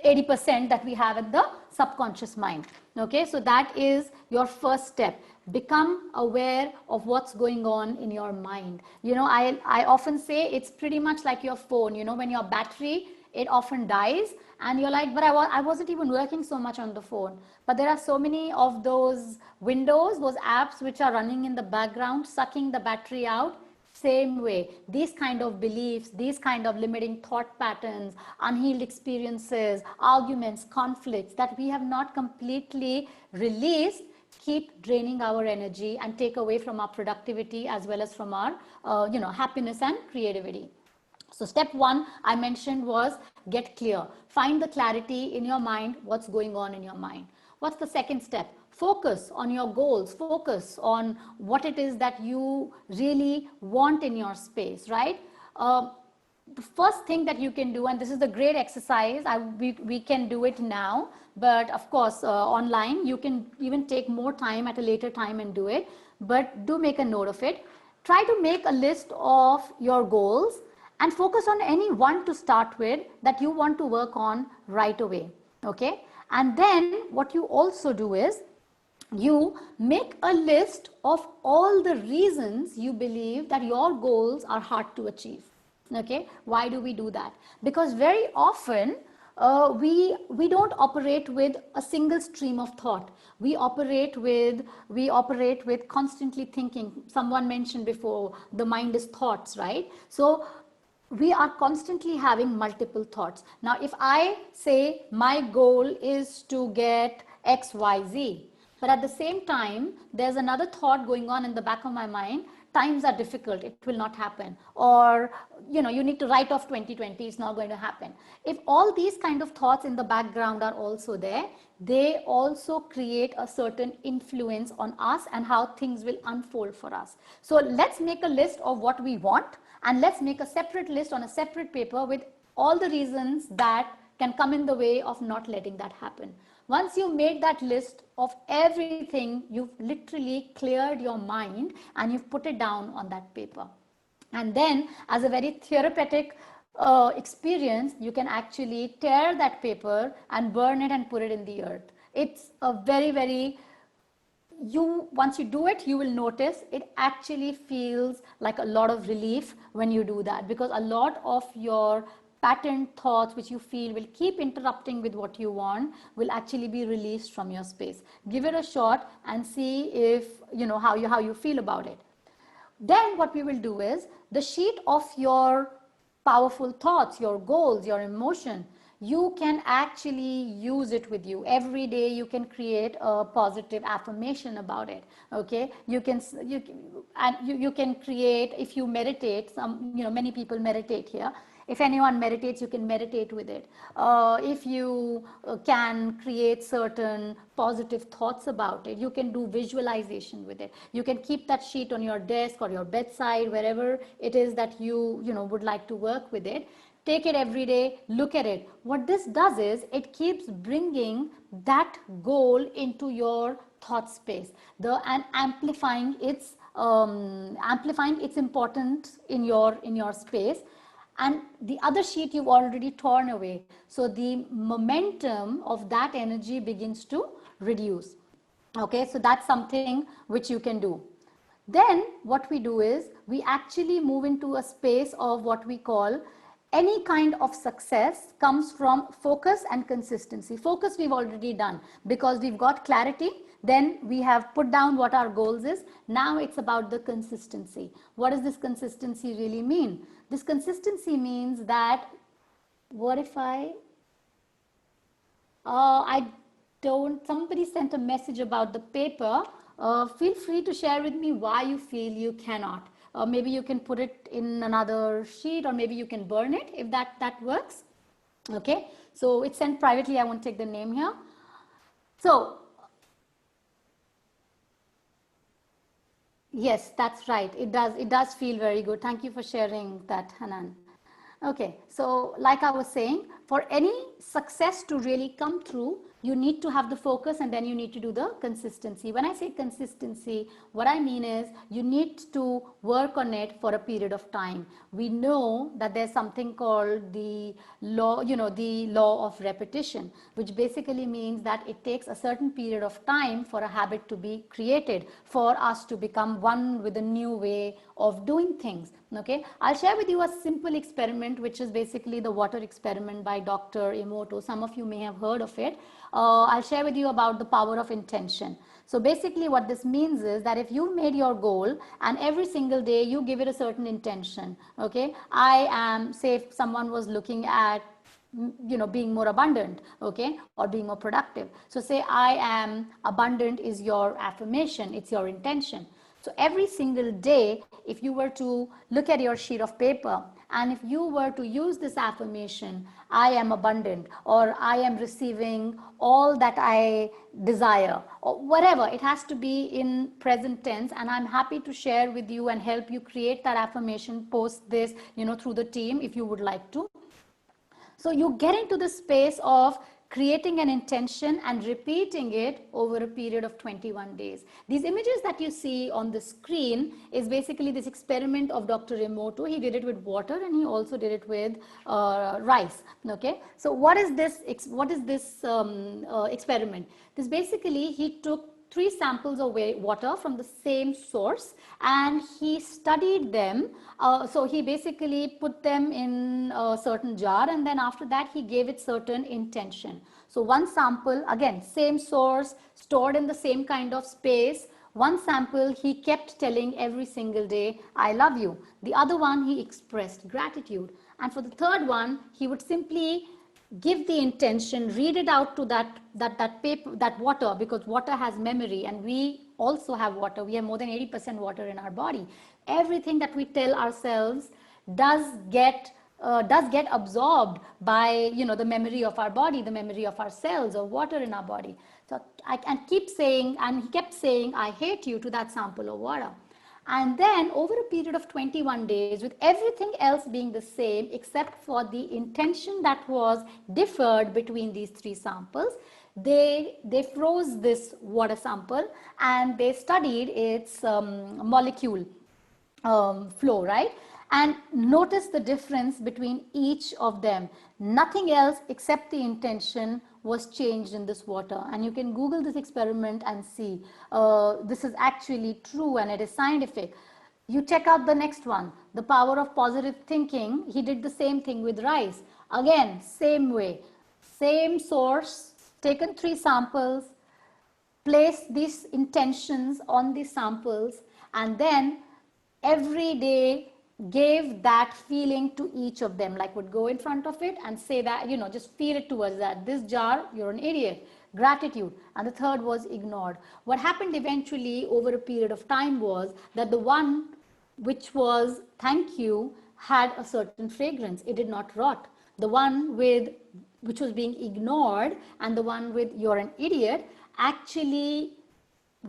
80% that we have in the subconscious mind. Okay, so that is your first step. Become aware of what's going on in your mind. I often say it's pretty much like your phone. When your battery, it often dies and you're like, but I wasn't even working so much on the phone. But there are so many of those windows, those apps which are running in the background, sucking the battery out. Same way, these kind of beliefs, these kind of limiting thought patterns, unhealed experiences, arguments, conflicts that we have not completely released keep draining our energy and take away from our productivity as well as from our happiness and creativity. So step one I mentioned was get clear. Find the clarity in your mind, what's going on in your mind. What's the second step? Focus on your goals, focus on what it is that you really want in your space, right? The first thing that you can do, and this is a great exercise, we can do it now, but of course online you can even take more time at a later time and do it, but do make a note of it. Try to make a list of your goals and focus on any one to start with that you want to work on right away. Okay, and then what you also do is you make a list of all the reasons you believe that your goals are hard to achieve. Okay, why do we do that? Because very often we don't operate with a single stream of thought. We operate with constantly thinking. Someone mentioned before, the mind is thoughts, right? So we are constantly having multiple thoughts. Now if I say my goal is to get XYZ, but at the same time there's another thought going on in the back of my mind, times are difficult, it will not happen, or you need to write off 2020, it's not going to happen. If all these kind of thoughts in the background are also there, they also create a certain influence on us and how things will unfold for us. So let's make a list of what we want, and let's make a separate list on a separate paper with all the reasons that can come in the way of not letting that happen. Once you made that list of everything, you've literally cleared your mind and you've put it down on that paper. And then as a very therapeutic experience, you can actually tear that paper and burn it and put it in the earth. It's a very, once you do it, you will notice it actually feels like a lot of relief when you do that, because a lot of your patterned thoughts which you feel will keep interrupting with what you want will actually be released from your space. Give it a shot and see if how you feel about it. Then what we will do is the sheet of your powerful thoughts, your goals, your emotion, you can actually use it with you every day. You can create a positive affirmation about it. Okay, you can create, if you meditate, many people meditate here. If anyone meditates, you can meditate with it. If you can create certain positive thoughts about it, you can do visualization with it. You can keep that sheet on your desk or your bedside, wherever it is that you would like to work with it. Take it every day, look at it. What this does is it keeps bringing that goal into your thought space, and amplifying its importance in your space. And the other sheet you've already torn away. So the momentum of that energy begins to reduce. Okay, so that's something which you can do. Then what we do is we actually move into a space of what we call, any kind of success comes from focus and consistency. Focus we've already done because we've got clarity. Then we have put down what our goals is. Now it's about the consistency. What does this consistency really mean? This consistency means that, what if somebody sent a message about the paper. feel free to share with me why you feel you cannot. Maybe you can put it in another sheet, or maybe you can burn it if that works. Okay, so it's sent privately. I won't take the name here. So yes, that's right. It does feel very good. Thank you for sharing that, Hanan. Okay, so like I was saying, for any success to really come through, you need to have the focus, and then you need to do the consistency. When I say consistency, what I mean is you need to work on it for a period of time. We know that there's something called the law, the law of repetition, which basically means that it takes a certain period of time for a habit to be created, for us to become one with a new way of doing things. Okay, I'll share with you a simple experiment, which is basically the water experiment by Dr. Emoto. Some of you may have heard of it. I'll share with you about the power of intention. So basically what this means is that if you made your goal and every single day you give it a certain intention, okay, I am, say if someone was looking at being more abundant, okay, or being more productive. So say I am abundant is your affirmation, it's your intention. So every single day, if you were to look at your sheet of paper, and if you were to use this affirmation, I am abundant, or I am receiving all that I desire, or whatever, it has to be in present tense. And I'm happy to share with you and help you create that affirmation, post this, through the team if you would like to. So you get into the space of creating an intention and repeating it over a period of 21 days. These images that you see on the screen is basically this experiment of Dr. Emoto. He did it with water, and he also did it with rice. Okay, so what is this experiment? This basically, he took 3 samples of water from the same source, and he studied them. So he basically put them in a certain jar, and then after that he gave it certain intention. So one sample, again same source, stored in the same kind of space. One sample he kept telling every single day, I love you. The other one he expressed gratitude. And for the third one, he would simply give the intention, read it out to that paper, that water, because water has memory, and we also have water. We have more than 80% water in our body. Everything that we tell ourselves does get absorbed by the memory of our body, the memory of our cells or water in our body. So I can keep saying, and he kept saying, I hate you, to that sample of water. And then over a period of 21 days, with everything else being the same except for the intention that was differed between these 3 samples, they froze this water sample, and they studied its molecule flow, right? And notice the difference between each of them. Nothing else except the intention was changed in this water. And you can Google this experiment and see. This is actually true, and it is scientific. You check out the next one, the power of positive thinking. He did the same thing with rice. Again, same way, same source, taken 3 samples, place these intentions on these samples, and then every day gave that feeling to each of them, like would go in front of it and say that, just feel it towards that. This jar, you're an idiot. Gratitude. And the third was ignored. What happened eventually over a period of time was that the one which was thank you had a certain fragrance. It did not rot. The one which was being ignored, and the one with you're an idiot, actually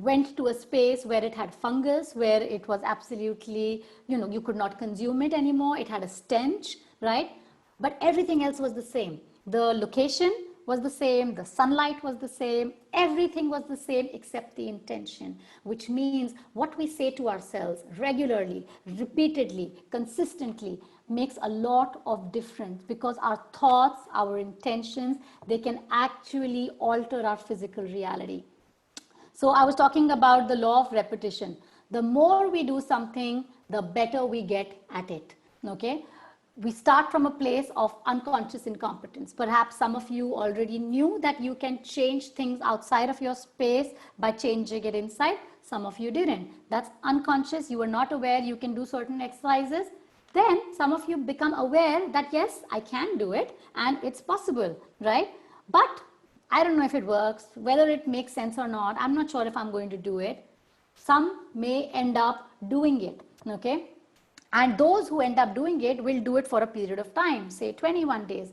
went to a space where it had fungus, where it was absolutely, you could not consume it anymore. It had a stench, right? But everything else was the same. The location was the same, the sunlight was the same, everything was the same except the intention, which means what we say to ourselves regularly, repeatedly, consistently makes a lot of difference, because our thoughts, our intentions, they can actually alter our physical reality. So I was talking about the law of repetition. The more we do something, the better we get at it. Okay? We start from a place of unconscious incompetence. Perhaps some of you already knew that you can change things outside of your space by changing it inside. Some of you didn't. That's unconscious. You were not aware you can do certain exercises. Then some of you become aware that yes, I can do it and it's possible, right? But I don't know if it works, whether it makes sense or not. I'm not sure if I'm going to do it. Some may end up doing it, okay? And those who end up doing it will do it for a period of time, say 21 days.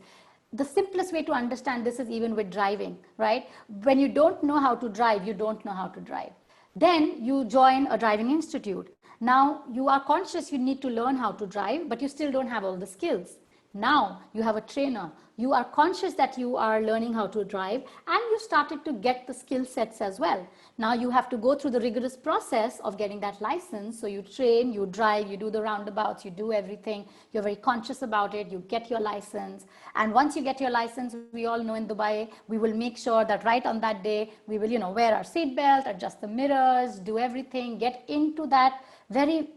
The simplest way to understand this is even with driving, right? When you don't know how to drive, you don't know how to drive. Then you join a driving institute. Now you are conscious you need to learn how to drive, but you still don't have all the skills. Now you have a trainer. You are conscious that you are learning how to drive, and you started to get the skill sets as well. Now you have to go through the rigorous process of getting that license. So you train, you drive, you do the roundabouts, you do everything. You're very conscious about it. You get your license. And once you get your license, we all know in Dubai, we will make sure that right on that day, we will, wear our seatbelt, adjust the mirrors, do everything, get into that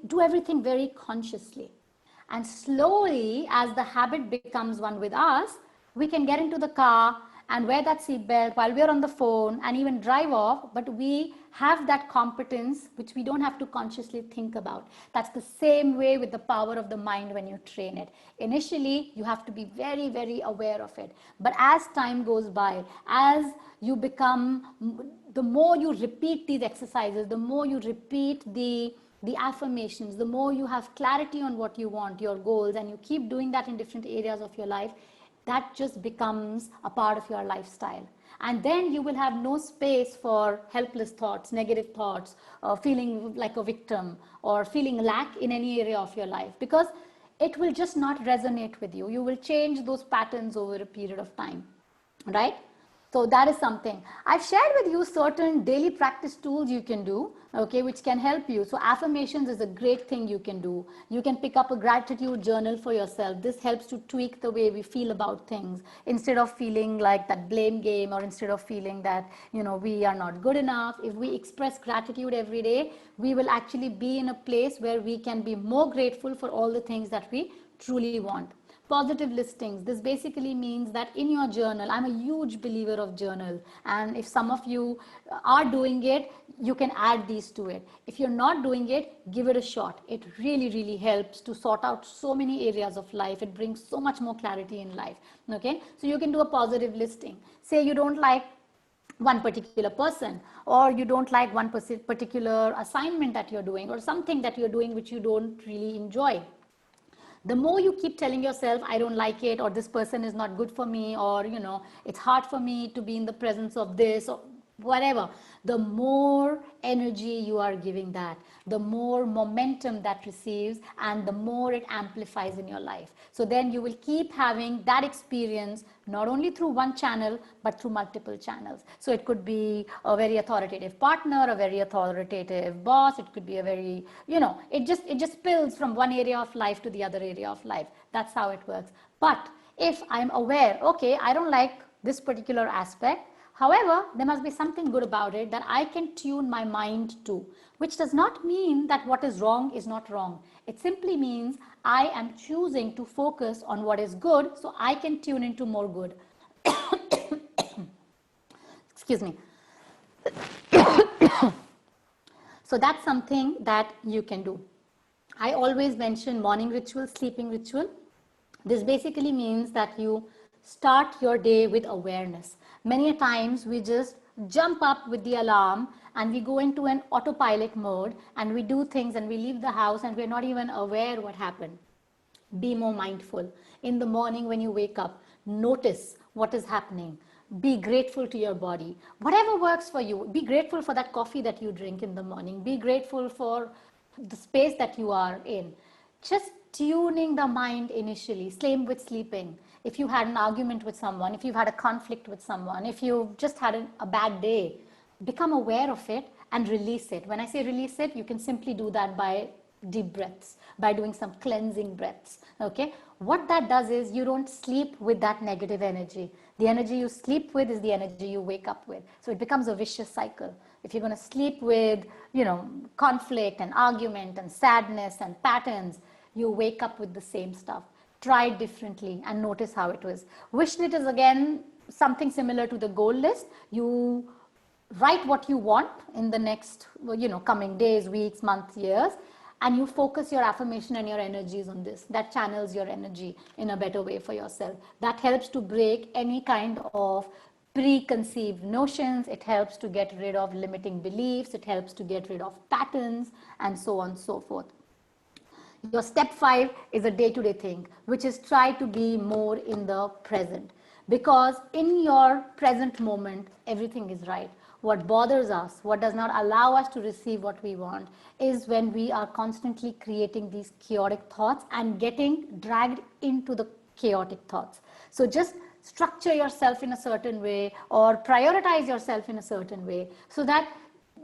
do everything very consciously. And slowly, as the habit becomes one with us, we can get into the car and wear that seatbelt while we're on the phone and even drive off, but we have that competence which we don't have to consciously think about. That's the same way with the power of the mind when you train it. Initially, you have to be very, very aware of it. But as time goes by, as you become, the more you repeat these exercises, the more you repeat the affirmations, the more you have clarity on what you want, your goals, and you keep doing that in different areas of your life, that just becomes a part of your lifestyle. And then you will have no space for helpless thoughts, negative thoughts, feeling like a victim, or feeling lack in any area of your life, because it will just not resonate with you. You will change those patterns over a period of time, right? So that is something. I've shared with you certain daily practice tools you can do, okay, which can help you. So affirmations is a great thing you can do. You can pick up a gratitude journal for yourself. This helps to tweak the way we feel about things. Instead of feeling like that blame game, or instead of feeling that, we are not good enough, if we express gratitude every day, we will actually be in a place where we can be more grateful for all the things that we truly want. Positive listings. This basically means that in your journal, I'm a huge believer of journal. And if some of you are doing it, you can add these to it. If you're not doing it, give it a shot. It really, really helps to sort out so many areas of life. It brings so much more clarity in life. Okay. So you can do a positive listing. Say you don't like one particular person, or you don't like one particular assignment that you're doing, or something that you're doing which you don't really enjoy. The more you keep telling yourself, I don't like it, or this person is not good for me, or, it's hard for me to be in the presence of this, or whatever, the more energy you are giving that, the more momentum that receives, and the more it amplifies in your life. So then you will keep having that experience, not only through one channel, but through multiple channels. So it could be a very authoritative partner, a very authoritative boss. It could be a very, it just spills from one area of life to the other area of life. That's how it works. But if I'm aware, okay, I don't like this particular aspect, however, there must be something good about it that I can tune my mind to, which does not mean that what is wrong is not wrong. It simply means I am choosing to focus on what is good, so I can tune into more good. Excuse me. So that's something that you can do. I always mention morning ritual, sleeping ritual. This basically means that you start your day with awareness. Many times we just jump up with the alarm and we go into an autopilot mode and we do things and we leave the house and we're not even aware what happened. Be more mindful. In the morning when you wake up, notice what is happening. Be grateful to your body. Whatever works for you. Be grateful for that coffee that you drink in the morning. Be grateful for the space that you are in. Just tuning the mind initially. Same with sleeping. If you had an argument with someone, if you've had a conflict with someone, if you've just had a bad day, become aware of it and release it. When I say release it, you can simply do that by deep breaths, by doing some cleansing breaths. Okay, what that does is you don't sleep with that negative energy. The energy you sleep with is the energy you wake up with. So it becomes a vicious cycle. If you're going to sleep with, conflict and argument and sadness and patterns, you wake up with the same stuff. Try it differently and notice how it was. Wish list is again something similar to the goal list. You write what you want in the next, coming days, weeks, months, years, and you focus your affirmation and your energies on this. That channels your energy in a better way for yourself. That helps to break any kind of preconceived notions, it helps to get rid of limiting beliefs, it helps to get rid of patterns, and so on and so forth. Your step 5 is a day-to-day thing, which is try to be more in the present. Because in your present moment, everything is right. What bothers us, what does not allow us to receive what we want, is when we are constantly creating these chaotic thoughts and getting dragged into the chaotic thoughts. So just structure yourself in a certain way or prioritize yourself in a certain way so that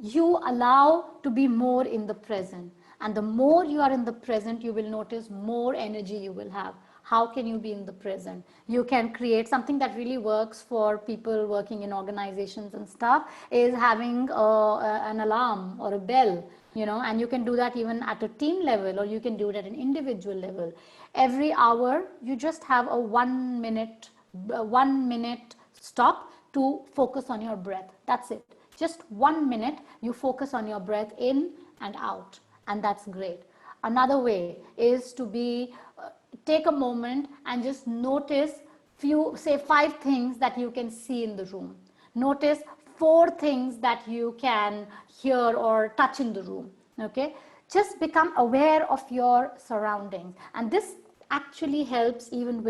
you allow to be more in the present. And the more you are in the present, you will notice more energy you will have. How can you be in the present? You can create something that really works for people working in organizations and stuff is having an alarm or a bell, and you can do that even at a team level, or you can do it at an individual level. Every hour, you just have a 1 minute stop to focus on your breath. That's it. Just 1 minute, you focus on your breath in and out, and that's great. Another way is to take a moment and just notice say 5 things that you can see in the room. Notice 4 things that you can hear or touch in the room. Okay, just become aware of your surroundings, and this actually helps even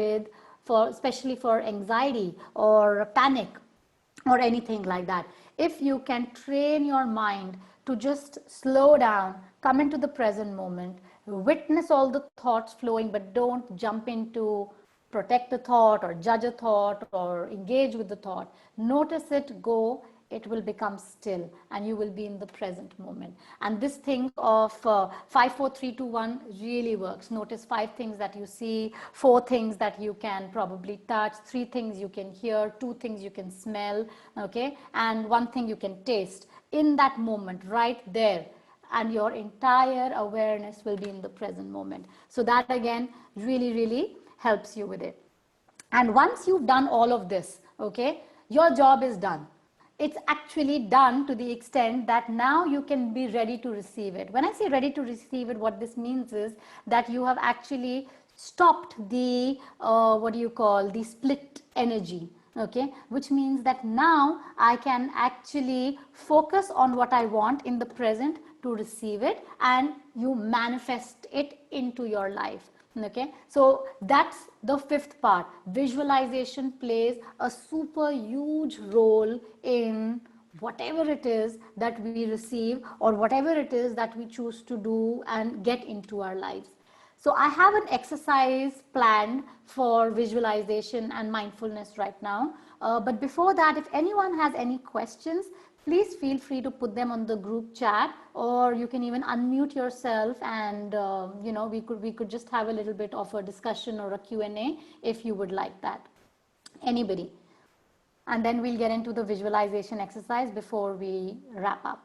especially for anxiety or panic or anything like that. If you can train your mind to just slow down, come into the present moment, witness all the thoughts flowing, but don't jump into protect the thought or judge a thought or engage with the thought. Notice it go, it will become still, and you will be in the present moment. And this thing of 5 4 3 2 1 really works. Notice 5 things that you see, 4 things that you can probably touch, 3 things you can hear, 2 things you can smell, okay, and 1 thing you can taste in that moment right there, and your entire awareness will be in the present moment. So that again really helps you with it. And once you've done all of this, okay, your job is done. It's actually done to the extent that now you can be ready to receive it. When I say ready to receive it, what this means is that you have actually stopped the the split energy, okay, which means that now I can actually focus on what I want in the present to receive it, and you manifest it into your life. Okay, so that's the 5th part. Visualization plays a super huge role in whatever it is that we receive or whatever it is that we choose to do and get into our lives. So I have an exercise planned for visualization and mindfulness right now. But before that, if anyone has any questions, please feel free to put them on the group chat, or you can even unmute yourself, and we could just have a little bit of a discussion or a Q&A if you would like that. Anybody? And then we'll get into the visualization exercise before we wrap up.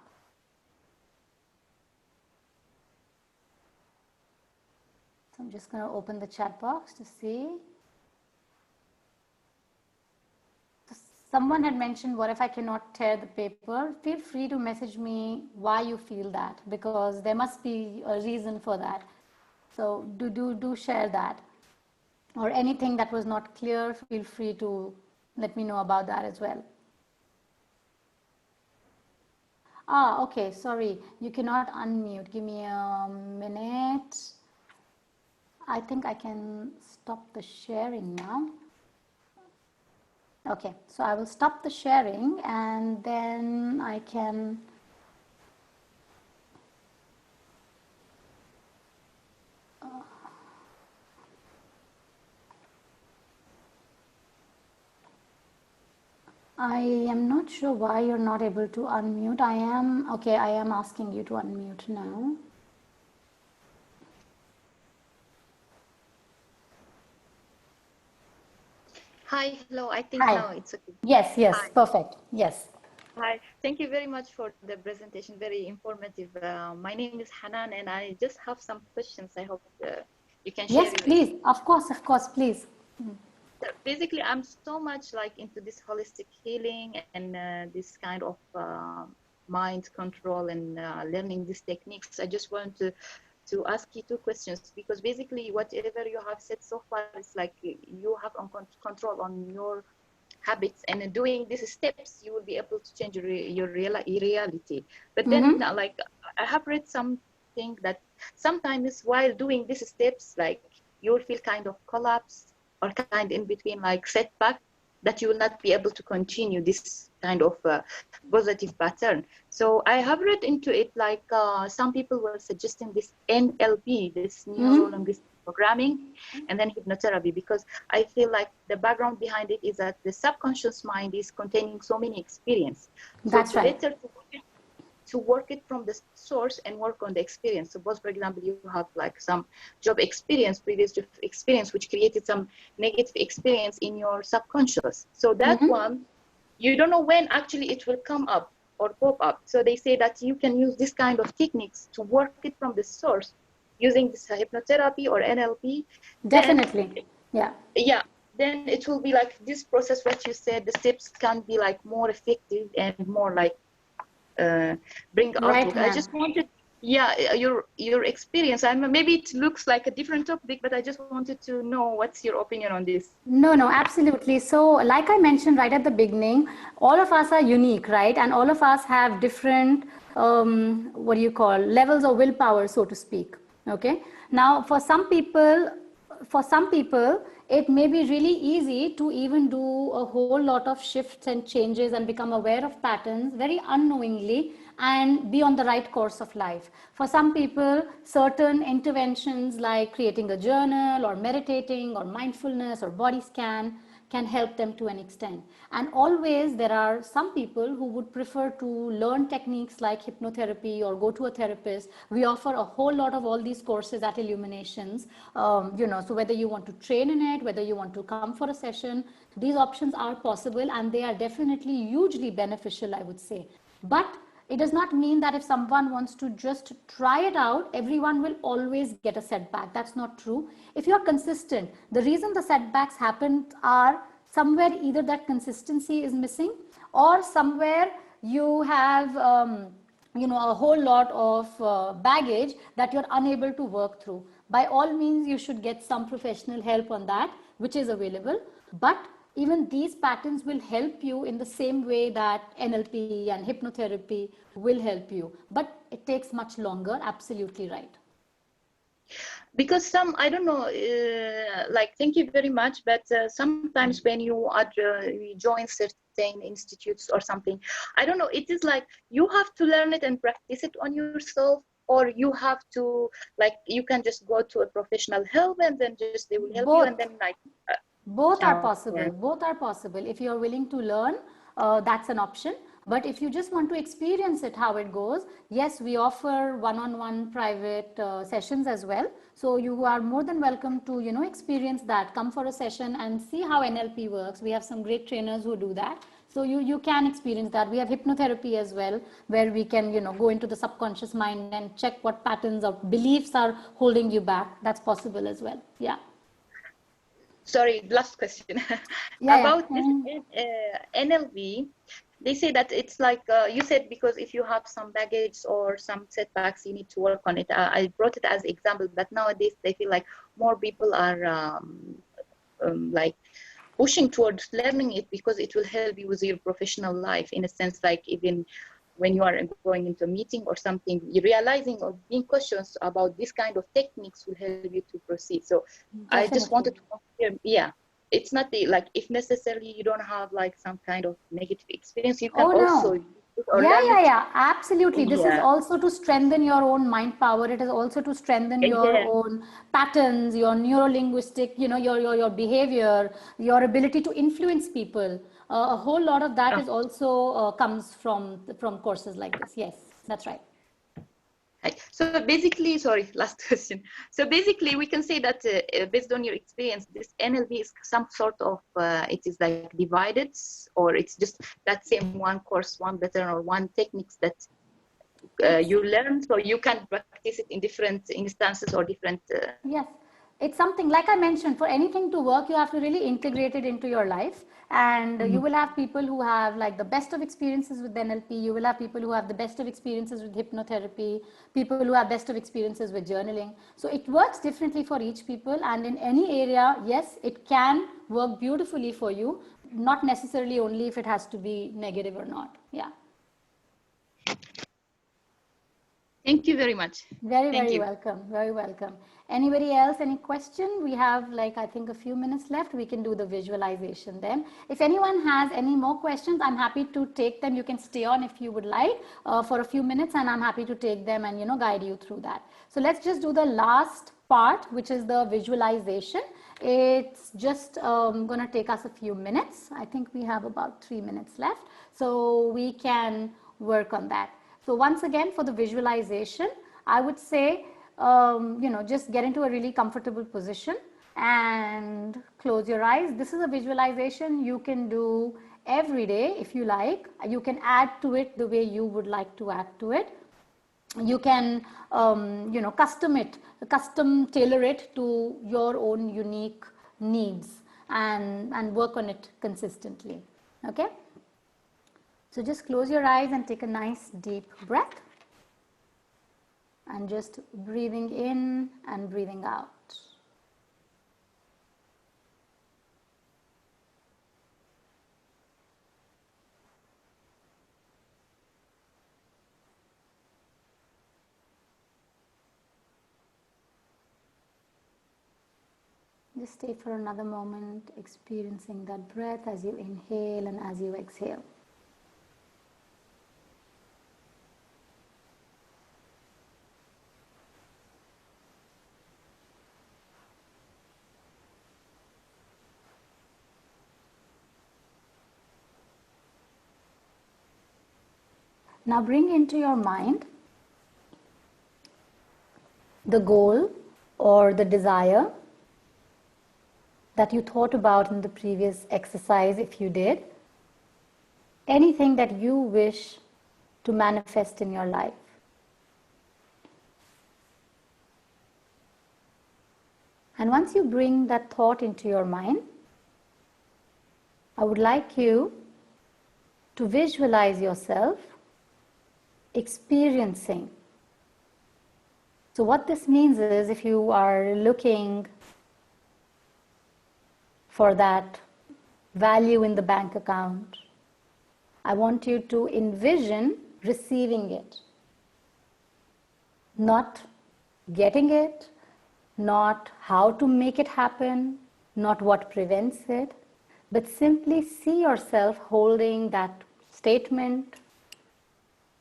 So I'm just going to open the chat box to see. Someone had mentioned, what if I cannot tear the paper? Feel free to message me why you feel that, because there must be a reason for that. So do share that. Or anything that was not clear, feel free to let me know about that as well. Okay, sorry, you cannot unmute. Give me a minute. I think I can stop the sharing now. Okay, so I will stop the sharing, and then I can I am not sure why you're not able to unmute. I am asking you to unmute now. Hi, hello. I think Hi. now it's okay. Yes, Hi. perfect. Yes. Hi. Thank you very much for the presentation. Very informative. My name is Hanan, and I just have some questions. I hope you can share. Yes, please. Of course, please. Basically, I'm so much like into this holistic healing and this kind of mind control and learning these techniques. I just want to ask you 2 questions, because basically whatever you have said so far is like you have control on your habits, and doing these steps, you will be able to change your reality. But then, Mm-hmm. like, I have read something that sometimes while doing these steps, like, you will feel kind of collapse or kind in between, like setback, that you will not be able to continue this kind of positive pattern. So I have read into it, like some people were suggesting this NLP, this neuro Mm-hmm. linguistic programming, and then hypnotherapy, because I feel like the background behind it is that the subconscious mind is containing so many experience. So That's it's right. better to work it from the source and work on the experience. Suppose, for example, you have like some job experience, previous job experience, which created some negative experience in your subconscious. So that Mm-hmm. one, you don't know when actually it will come up or pop up. So they say that you can use this kind of techniques to work it from the source using this hypnotherapy or NLP. Then, Definitely. Yeah. yeah, then it will be like this process, what you said, the steps can be like more effective and more like uh, bring Right, outlook. I ma'am. just wanted, yeah, your experience. Maybe it looks like a different topic, but I just wanted to know what's your opinion on this. No, no, absolutely. So, like I mentioned right at the beginning, all of us are unique, right? And all of us have different, what do you call, levels of willpower, so to speak. Okay. Now, for some people, it may be really easy to even do a whole lot of shifts and changes and become aware of patterns very unknowingly and be on the right course of life. For some people, certain interventions like creating a journal or meditating or mindfulness or body scan can help them to an extent. And always there are some people who would prefer to learn techniques like hypnotherapy or go to a therapist. We offer a whole lot of all these courses at Illuminations. So whether you want to train in it, whether you want to come for a session, these options are possible and they are definitely hugely beneficial, I would say. But it does not mean that if someone wants to just try it out, everyone will always get a setback. That's not true. If you're consistent, the reason the setbacks happen are somewhere either that consistency is missing or somewhere you have a whole lot of baggage that you're unable to work through. By all means, you should get some professional help on that, which is available. But even these patterns will help you in the same way that NLP and hypnotherapy will help you. But it takes much longer, absolutely right. Because some, I don't know, like, thank you very much, but sometimes when you join certain institutes or something, I don't know, it is like you have to learn it and practice it on yourself, or you have to, like, you can just go to a professional help and then just they will help you and Both. then like Both are okay. possible. Both are possible. If you're willing to learn, that's an option. But if you just want to experience it, how it goes, yes, we offer one-on-one private sessions as well. So you are more than welcome to, experience that. Come for a session and see how NLP works. We have some great trainers who do that. So you can experience that. We have hypnotherapy as well, where we can, go into the subconscious mind and check what patterns or beliefs are holding you back. That's possible as well. Yeah. Sorry, last question. Yeah, About this yeah. NLV, they say that it's like, you said, because if you have some baggage or some setbacks, you need to work on it. I brought it as example, but nowadays they feel like more people are like pushing towards learning it because it will help you with your professional life, in a sense, like even when you are going into a meeting or something, you're realizing or being cautious about this kind of techniques will help you to proceed. So I just Definitely. wanted to confirm, yeah, it's not the, like, if necessarily you don't have like some kind of negative experience, you can Oh also no. use it or Yeah, learn yeah, it. yeah. Absolutely. This is Yeah, also to strengthen your own mind power. It is also to strengthen your yeah, own patterns, your neuro-linguistic, your behavior, your ability to influence people. A whole lot of that oh, is also comes from courses like this. Yes, that's right. right. So basically, sorry, last question. So basically, we can say that based on your experience, this NLP is some sort of, it is like divided, or it's just that same one course, one pattern, or one techniques that It's you learn, so you can practice it in different instances or different. Yes, it's something like I mentioned, for anything to work, you have to really integrate it into your life. And you will have people who have like the best of experiences with NLP. You will have people who have the best of experiences with hypnotherapy, people who have best of experiences with journaling. So it works differently for each people. And in any area, yes, it can work beautifully for you. not necessarily only if it has to be negative or not. Yeah. Thank you very much. Very, Thank very you. welcome. Very welcome. Anybody else, any question? We have like, I think a few minutes left. We can do the visualization then. If anyone has any more questions, I'm happy to take them. You can stay on if you would like for a few minutes, and I'm happy to take them and, you know, guide you through that. So let's just do the last part, which is the visualization. It's just going to take us a few minutes. I think we have about 3 minutes left. So we can work on that. So once again, for the visualization, I would say, you know, just get into a really comfortable position and close your eyes. This is a visualization you can do every day if you like. You can add to it the way you would like to add to it. You can, you know, custom tailor it to your own unique needs and work on it consistently. Okay? So just close your eyes and take a nice deep breath. And just breathing in and breathing out. Just stay for another moment, experiencing that breath as you inhale and as you exhale. Now bring into your mind the goal or the desire that you thought about in the previous exercise, if you did. Anything that you wish to manifest in your life. And once you bring that thought into your mind, I would like you to visualize yourself experiencing. So what this means is, if you are looking for that value in the bank account, I want you to envision receiving it, not getting it, not how to make it happen, not what prevents it, but simply see yourself holding that statement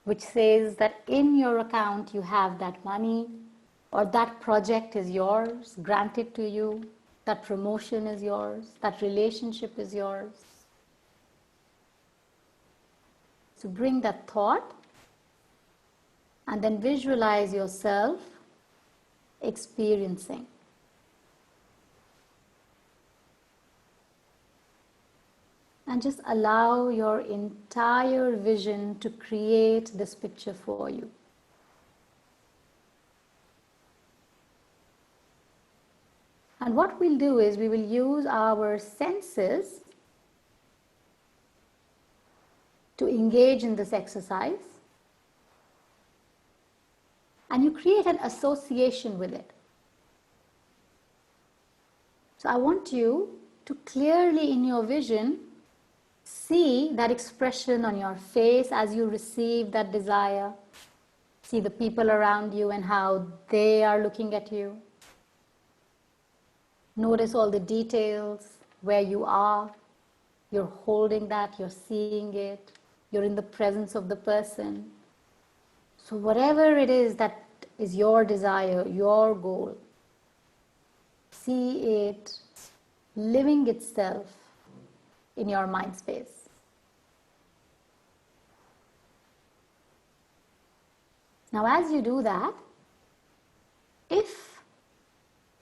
which says that in your account you have that money, or that project is yours, granted to you, that promotion is yours, that relationship is yours. So bring that thought and then visualize yourself experiencing. And just allow your entire vision to create this picture for you. And what we'll do is we will use our senses to engage in this exercise. And you create an association with it. So I want you to clearly in your vision see that expression on your face as you receive that desire. See the people around you and how they are looking at you. Notice all the details, where you are. You're holding that, you're seeing it. You're in the presence of the person. So whatever it is that is your desire, your goal, see it living itself in your mind space. Now as you do that, if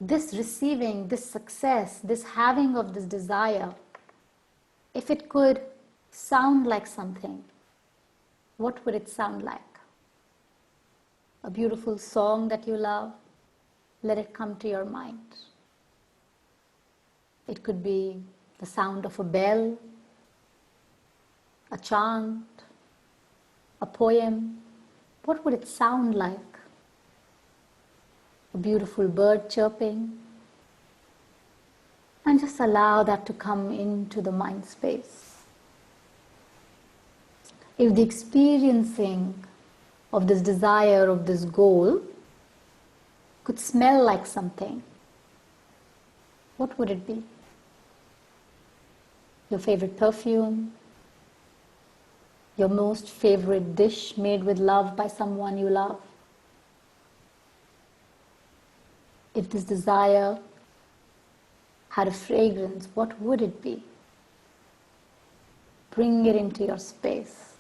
this receiving, this success, this having of this desire, if it could sound like something, what would it sound like? A beautiful song that you love, let it come to your mind. It could be the sound of a bell, a chant, a poem. What would it sound like? A beautiful bird chirping, And just allow that to come into the mind space. If the experiencing of this desire, of this goal, could smell like something, what would it be? Your favorite perfume? Your most favorite dish made with love by someone you love? If this desire had a fragrance, what would it be? Bring it into your space.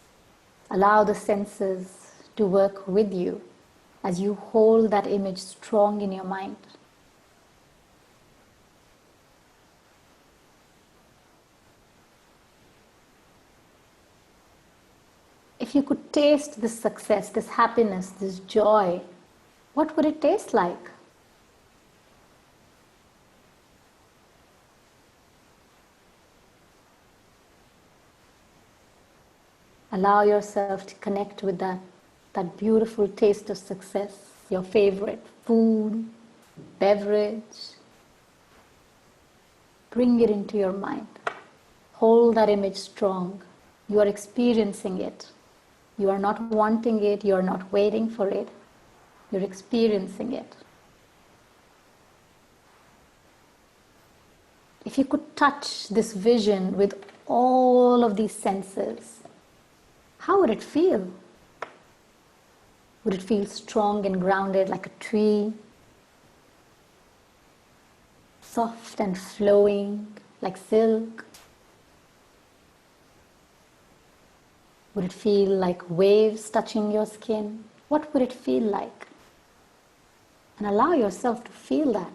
Allow the senses to work with you as you hold that image strong in your mind. If you could taste this success, this happiness, this joy, what would it taste like? Allow yourself to connect with that beautiful taste of success, your favorite food, beverage. Bring it into your mind. Hold that image strong. You are experiencing it. You are not wanting it. You are not waiting for it. You're experiencing it. If you could touch this vision with all of these senses, how would it feel? Would it feel strong and grounded like a tree? Soft and flowing like silk? Would it feel like waves touching your skin? What would it feel like? And allow yourself to feel that.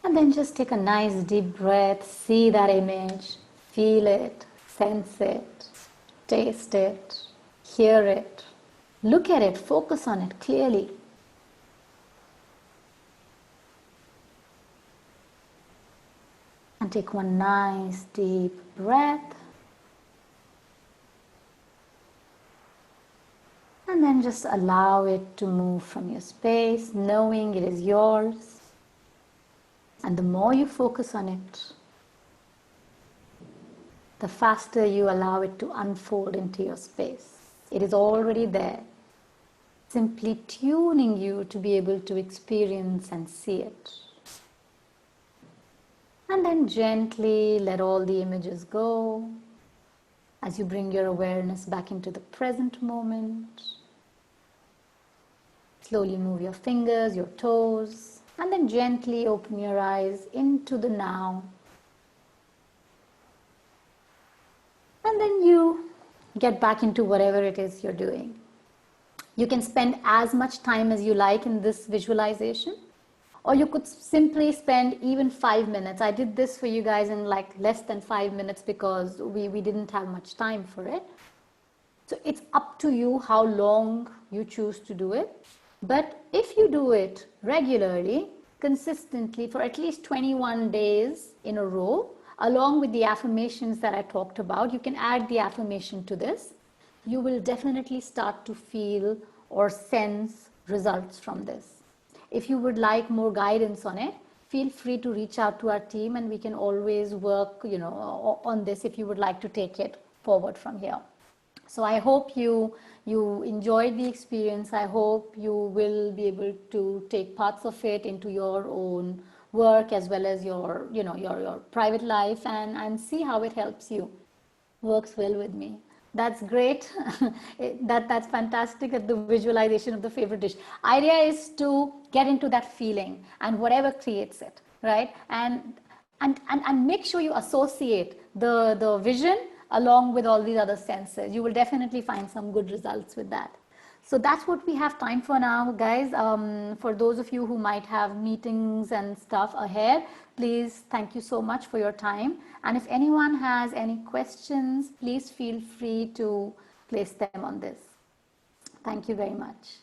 And then just take a nice deep breath, see that image, feel it, sense it, taste it, hear it, look at it, focus on it clearly. And take one nice deep breath. And then just allow it to move from your space, knowing it is yours. And the more you focus on it, the faster you allow it to unfold into your space. It is already there, simply tuning you to be able to experience and see it. And then gently let all the images go as you bring your awareness back into the present moment. Slowly move your fingers, your toes, and then gently open your eyes into the now. And then you get back into whatever it is you're doing. You can spend as much time as you like in this visualization, or you could simply spend even 5 minutes. I did this for you guys in like less than 5 minutes because we didn't have much time for it. So it's up to you how long you choose to do it. But if you do it regularly, consistently for at least 21 days in a row, along with the affirmations that I talked about, you can add the affirmation to this. You will definitely start to feel or sense results from this. If you would like more guidance on it, feel free to reach out to our team and we can always work, on this if you would like to take it forward from here. So I hope you enjoyed the experience. I hope you will be able to take parts of it into your own work as well as your private life and see how it helps you. Works well with me. That's great. That's fantastic at the visualization of the favorite dish. Idea is to get into that feeling and whatever creates it, right? And make sure you associate the vision along with all these other senses. You will definitely find some good results with that. So that's what we have time for now, guys. For those of you who might have meetings and stuff ahead, please, thank you so much for your time. And if anyone has any questions, please feel free to place them on this. Thank you very much.